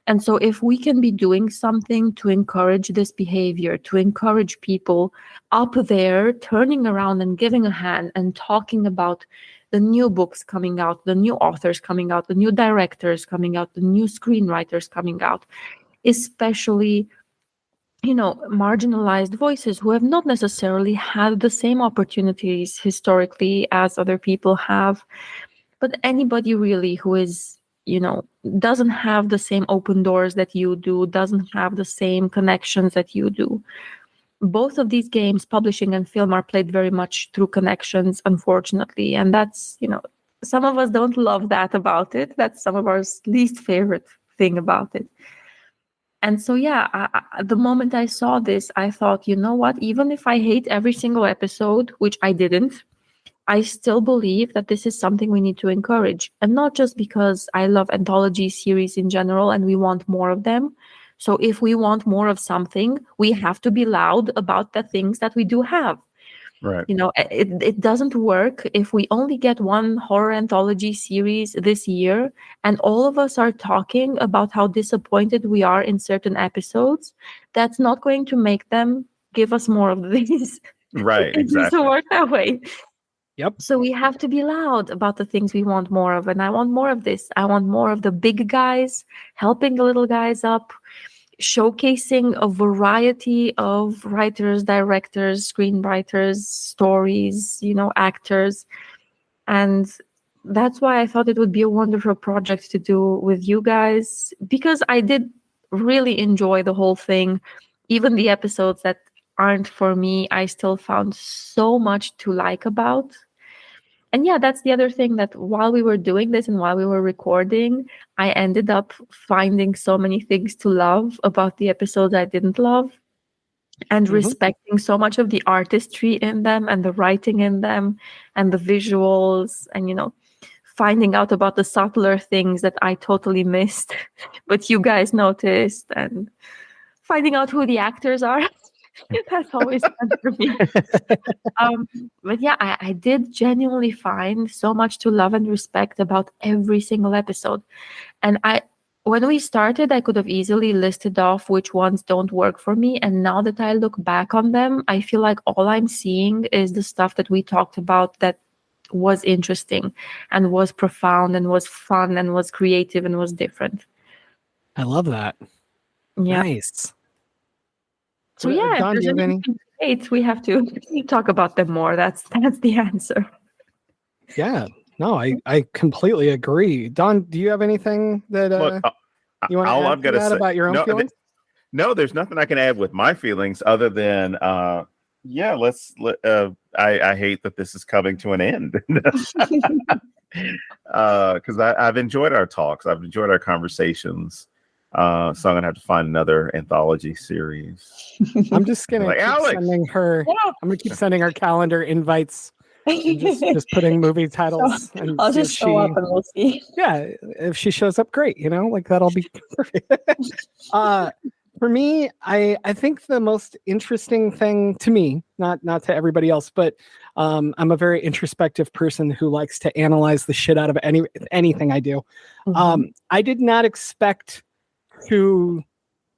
And so if we can be doing something to encourage this behavior, to encourage people up there turning around and giving a hand and talking about the new books coming out, the new authors coming out, the new directors coming out, the new screenwriters coming out, especially, marginalized voices who have not necessarily had the same opportunities historically as other people have, but anybody really who is doesn't have the same open doors that you do, doesn't have the same connections that you do. Both of these games, publishing and film, are played very much through connections, unfortunately. And that's, some of us don't love that about it. That's some of our least favorite thing about it. And so, the moment I saw this, I thought, you know what, even if I hate every single episode, which I didn't, I still believe that this is something we need to encourage. And not just because I love anthology series in general and we want more of them. So if we want more of something, we have to be loud about the things that we do have. Right. It doesn't work if we only get one horror anthology series this year and all of us are talking about how disappointed we are in certain episodes. That's not going to make them give us more of these. Right, It doesn't work that way. Yep. So we have to be loud about the things we want more of. And I want more of this. I want more of the big guys helping the little guys up, showcasing a variety of writers, directors, screenwriters, stories, actors. And that's why I thought it would be a wonderful project to do with you guys, because I did really enjoy the whole thing. Even the episodes that aren't for me, I still found so much to like about. And that's the other thing, that while we were doing this and while we were recording, I ended up finding so many things to love about the episodes I didn't love, and respecting so much of the artistry in them and the writing in them and the visuals, and finding out about the subtler things that I totally missed but you guys noticed, and finding out who the actors are. That's always fun for me. But yeah, I did genuinely find so much to love and respect about every single episode. And when we started, I could have easily listed off which ones don't work for me. And now that I look back on them, I feel like all I'm seeing is the stuff that we talked about that was interesting and was profound and was fun and was creative and was different. I love that. Yeah. Nice. So yeah, Don, if do you have any? great, we have to talk about them more. That's the answer. Yeah. No, I completely agree. Don, do you have anything that you want to add to that about your own feelings? No, there's nothing I can add with my feelings other than I hate that this is coming to an end. Because I've enjoyed our talks. I've enjoyed our conversations. So I'm going to have to find another anthology series. I'm just going to keep sending her. Yeah. I'm going to keep sending her calendar invites. And just putting movie titles. So, and I'll just show up and we'll see. Yeah, if she shows up, great. Like that'll be perfect. For me, I think the most interesting thing to me, not to everybody else, but I'm a very introspective person who likes to analyze the shit out of anything I do. Mm-hmm. I did not expect to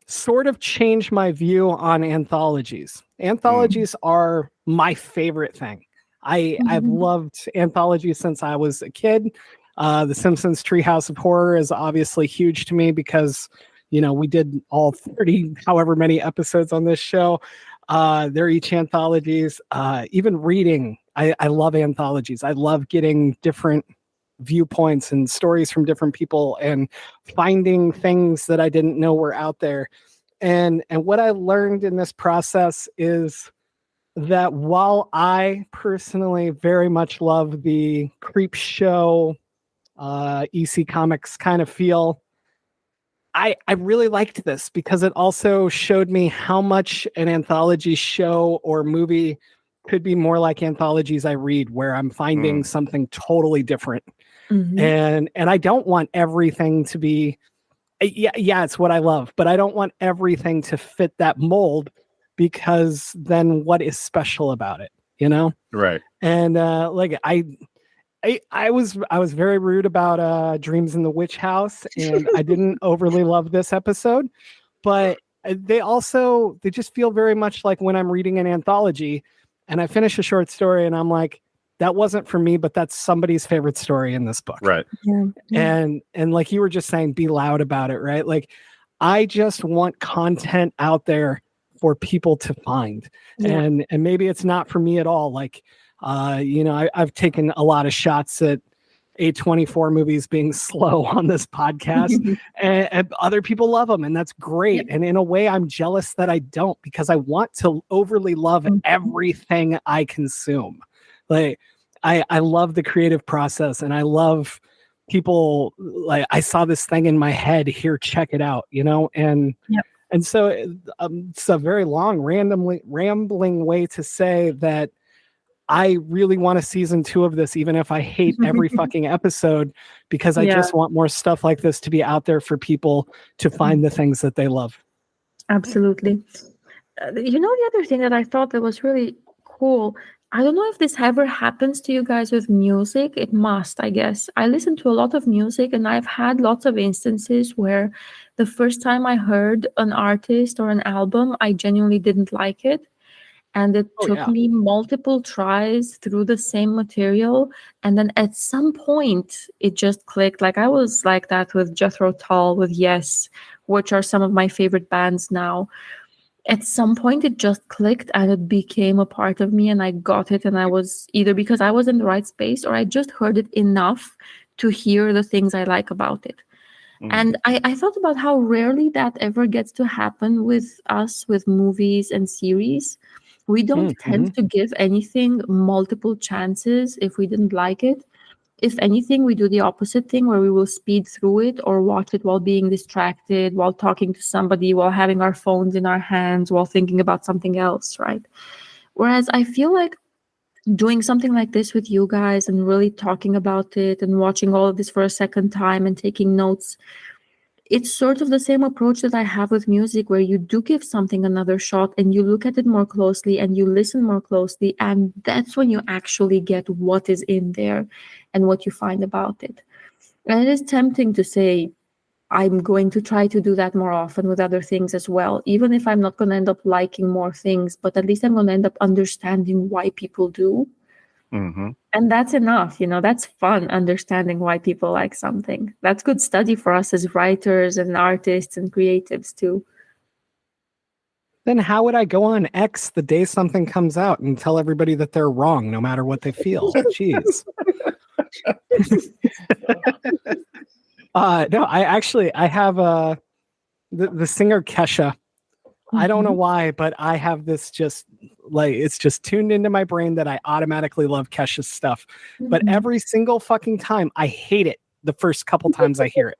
sort of change my view on anthologies. Anthologies are my favorite thing. I've loved anthologies since I was a kid. The Simpsons Treehouse of Horror is obviously huge to me because, we did all 30, however many episodes on this show. They're each anthologies. Even reading, I love anthologies. I love getting different viewpoints and stories from different people and finding things that I didn't know were out there. And what I learned in this process is that while I personally very much love the creep show, EC Comics kind of feel, I really liked this because it also showed me how much an anthology show or movie could be more like anthologies I read, where I'm finding something totally different. Mm-hmm. And I don't want everything to be, it's what I love, but I don't want everything to fit that mold, because then what is special about it, Right. And I was very rude about Dreams in the Witch House, and I didn't overly love this episode, but they just feel very much like when I'm reading an anthology and I finish a short story and I'm like, that wasn't for me, but that's somebody's favorite story in this book. Right. Yeah. And like you were just saying, be loud about it, right? Like, I just want content out there for people to find. Yeah. And maybe it's not for me at all. Like, I've taken a lot of shots at A24 movies being slow on this podcast, and other people love them, and that's great. Yeah. And in a way, I'm jealous that I don't, because I want to overly love everything I consume. Like, I love the creative process, and I love people. Like, I saw this thing in my head, here, check it out, and yep. And so it's a very long, rambling way to say that I really want a season 2 of this, even if I hate every fucking episode, because I just want more stuff like this to be out there for people to find the things that they love. Absolutely. The other thing that I thought that was really cool, I don't know if this ever happens to you guys with music. It must, I guess. I listen to a lot of music, and I've had lots of instances where the first time I heard an artist or an album, I genuinely didn't like it. And it took me multiple tries through the same material. And then at some point, it just clicked. Like, I was like that with Jethro Tull, with Yes, which are some of my favorite bands now. At some point, it just clicked and it became a part of me, and I got it. And I was either because I was in the right space, or I just heard it enough to hear the things I like about it. And I thought about how rarely that ever gets to happen with us, with movies and series. We don't tend to give anything multiple chances if we didn't like it. If anything, we do the opposite thing, where we will speed through it or watch it while being distracted, while talking to somebody, while having our phones in our hands, while thinking about something else, right? Whereas I feel like doing something like this with you guys and really talking about it and watching all of this for a second time and taking notes, it's sort of the same approach that I have with music, where you do give something another shot and you look at it more closely and you listen more closely. And that's when you actually get what is in there and what you find about it. And it is tempting to say, I'm going to try to do that more often with other things as well, even if I'm not going to end up liking more things, but at least I'm going to end up understanding why people do. Mm-hmm. And that's enough, that's fun, understanding why people like something. That's good study for us as writers and artists and creatives too. Then how would I go on X the day something comes out and tell everybody that they're wrong, no matter what they feel? Jeez. No, I have the singer Kesha. I don't know why, but I have this it's just tuned into my brain that I automatically love Kesha's stuff. But every single fucking time, I hate it the first couple times I hear it.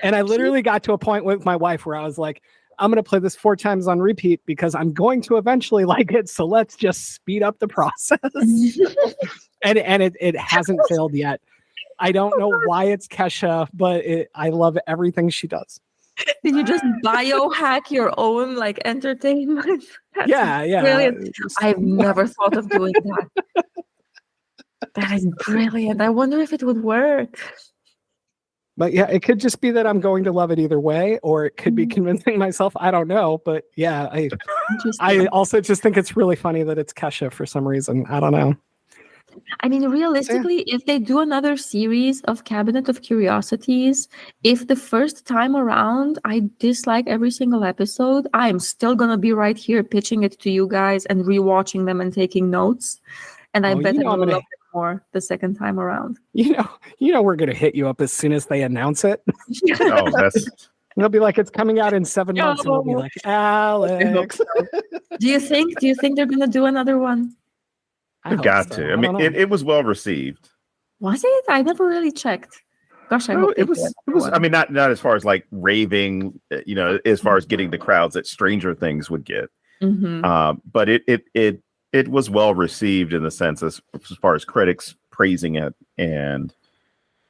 And I literally got to a point with my wife where I was like, I'm going to play this 4 times on repeat because I'm going to eventually like it. So let's just speed up the process. and it hasn't failed yet. I don't know why it's Kesha, but I love everything she does. Did you just biohack your own entertainment? Yeah. Brilliant. I've never thought of doing that. That is brilliant. I wonder if it would work. But yeah, it could just be that I'm going to love it either way, or it could be convincing myself. I don't know. But yeah, I also just think it's really funny that it's Kesha for some reason. I don't know. I mean, realistically, if they do another series of Cabinet of Curiosities, if the first time around I dislike every single episode, I'm still going to be right here pitching it to you guys and rewatching them and taking notes. And I bet I'm going to love it more the second time around. You know, we're going to hit you up as soon as they announce it. They'll be like, it's coming out in 7 months. And we'll be like, Alex. So. Do you think they're going to do another one? They've got to. I mean, it was well received. Was it? I never really checked. Gosh, I hope it was. I mean, not as far as raving, as far as getting the crowds that Stranger Things would get. But it was well received in the sense as far as critics praising it, and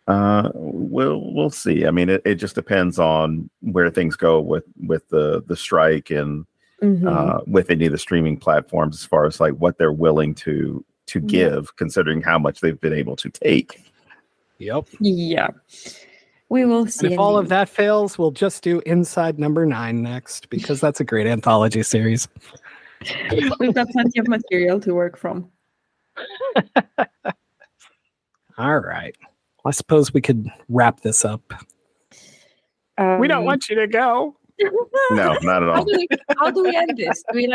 we'll see. I mean, it just depends on where things go with the strike and. With any of the streaming platforms as far as what they're willing to give, considering how much they've been able to take. Yep. Yeah. We will see. And if all of that fails, we'll just do Inside Number 9 next, because that's a great anthology series. We've got plenty of material to work from. All right. I suppose we could wrap this up. We don't want you to go. No, not at all. How do we end this? Do we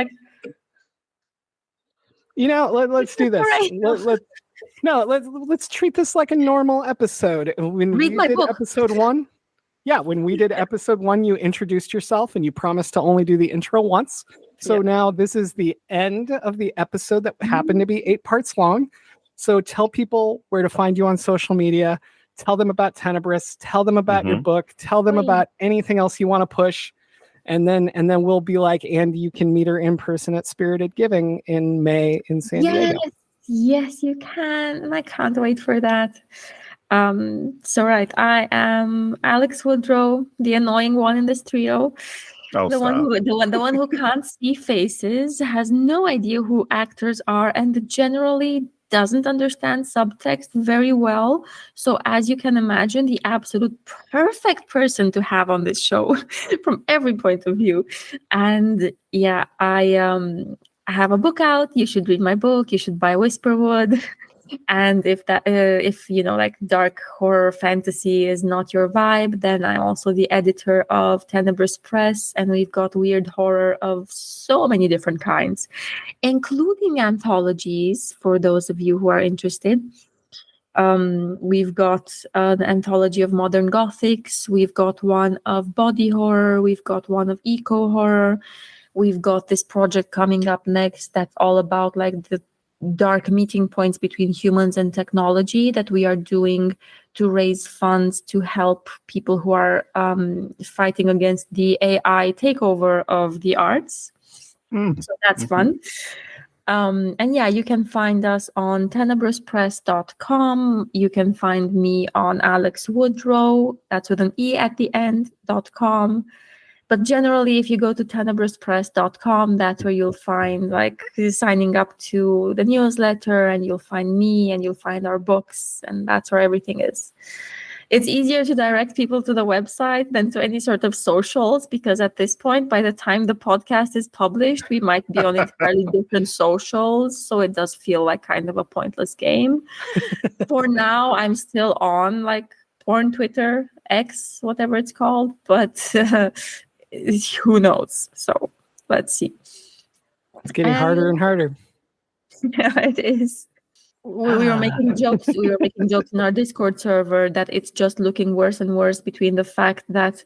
let's do this. Let's treat this like a normal episode. When we did episode 1, when we did episode 1, you introduced yourself and you promised to only do the intro once. So now this is the end of the episode that happened to be 8 parts long. So tell people where to find you on social media. Tell them about Tenebris. Tell them about your book. Tell them about anything else you want to push. And then we'll be like, and you can meet her in person at Spirited Giving in May in San Diego. Yes, you can. And I can't wait for that. I am Alex Woodroe, the annoying one in this trio. The one who can't see faces, has no idea who actors are, and generally doesn't understand subtext very well. So as you can imagine, the absolute perfect person to have on this show from every point of view. And I have a book out. You should read my book. You should buy Whisperwood. And if dark horror fantasy is not your vibe, then I'm also the editor of Tenebris Press, and we've got weird horror of so many different kinds, including anthologies for those of you who are interested. We've got an anthology of modern gothics. We've got one of body horror. We've got one of eco horror. We've got this project coming up next that's all about the dark meeting points between humans and technology that we are doing to raise funds to help people who are fighting against the AI takeover of the arts. So that's fun. And yeah, you can find us on tenebruspress.com. You can find me on Alex Woodroe, that's with an E at the end.com. But generally, if you go to tenebruspress.com, that's where you'll find like signing up to the newsletter, and you'll find me, and you'll find our books, and that's where everything is. It's easier to direct people to the website than to any sort of socials, because at this point, by the time the podcast is published, we might be on entirely different socials. So it does feel like kind of a pointless game. For now, I'm still on like porn Twitter, X, whatever it's called, but who knows? So let's see. It's getting harder and harder. Yeah, it is. We were making jokes. We were making jokes in our Discord server that it's just looking worse and worse, between the fact that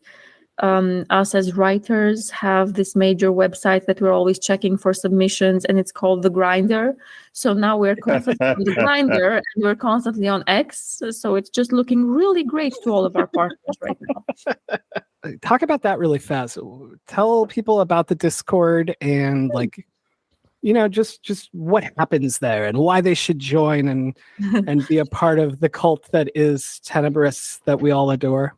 us as writers have this major website that we're always checking for submissions, and it's called The Grinder. So now we're constantly on The Grinder, and we're constantly on X. So it's just looking really great to all of our partners right now. Talk about that really fast. Tell people about the Discord and like, just what happens there and why they should join and be a part of the cult that is Tenebrous that we all adore.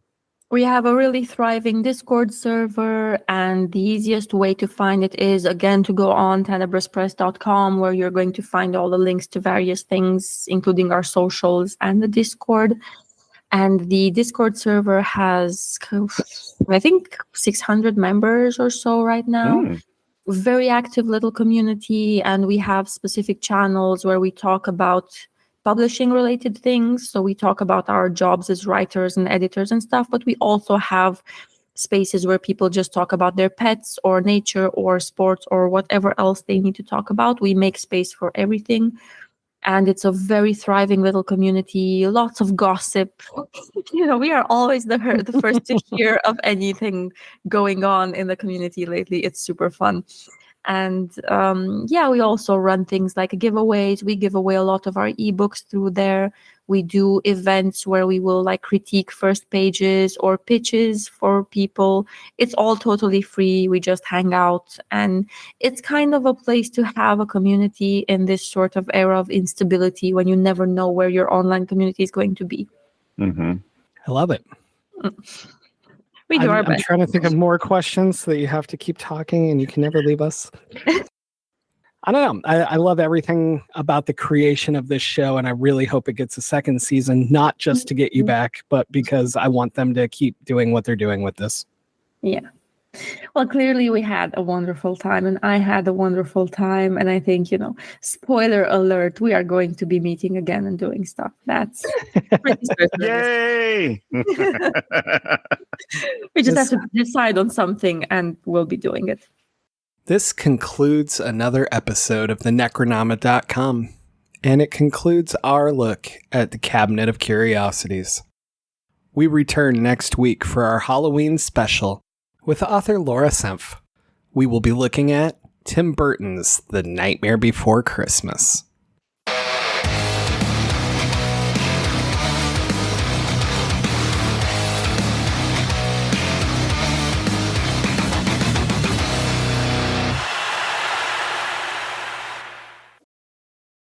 We have a really thriving Discord server, and the easiest way to find it is, again, to go on tenebruspress.com, where you're going to find all the links to various things, including our socials and the Discord. And the Discord server has, I think, 600 members or so right now. Very active little community, and we have specific channels where we talk about publishing related things. So we talk about our jobs as writers and editors and stuff, but we also have spaces where people just talk about their pets or nature or sports or whatever else they need to talk about. We make space for everything. And it's a very thriving little community, lots of gossip. We are always the first to hear of anything going on in the community lately. It's super fun. And we also run things like giveaways. We give away a lot of our ebooks through there. We do events where we will like critique first pages or pitches for people. It's all totally free. We just hang out, and it's kind of a place to have a community in this sort of era of instability when you never know where your online community is going to be. Mm-hmm. I love it. We do our best. I'm trying to think of more questions so that you have to keep talking and you can never leave us. I don't know. I love everything about the creation of this show, and I really hope it gets a second season, not just to get you back, but because I want them to keep doing what they're doing with this. Yeah. Well, clearly we had a wonderful time, and I had a wonderful time. And I think, spoiler alert, we are going to be meeting again and doing stuff. That's pretty certain. Yay! We just have to decide on something, and we'll be doing it. This concludes another episode of the Necronama.com, and it concludes our look at the Cabinet of Curiosities. We return next week for our Halloween special with author Laura Senf. We will be looking at Tim Burton's The Nightmare Before Christmas.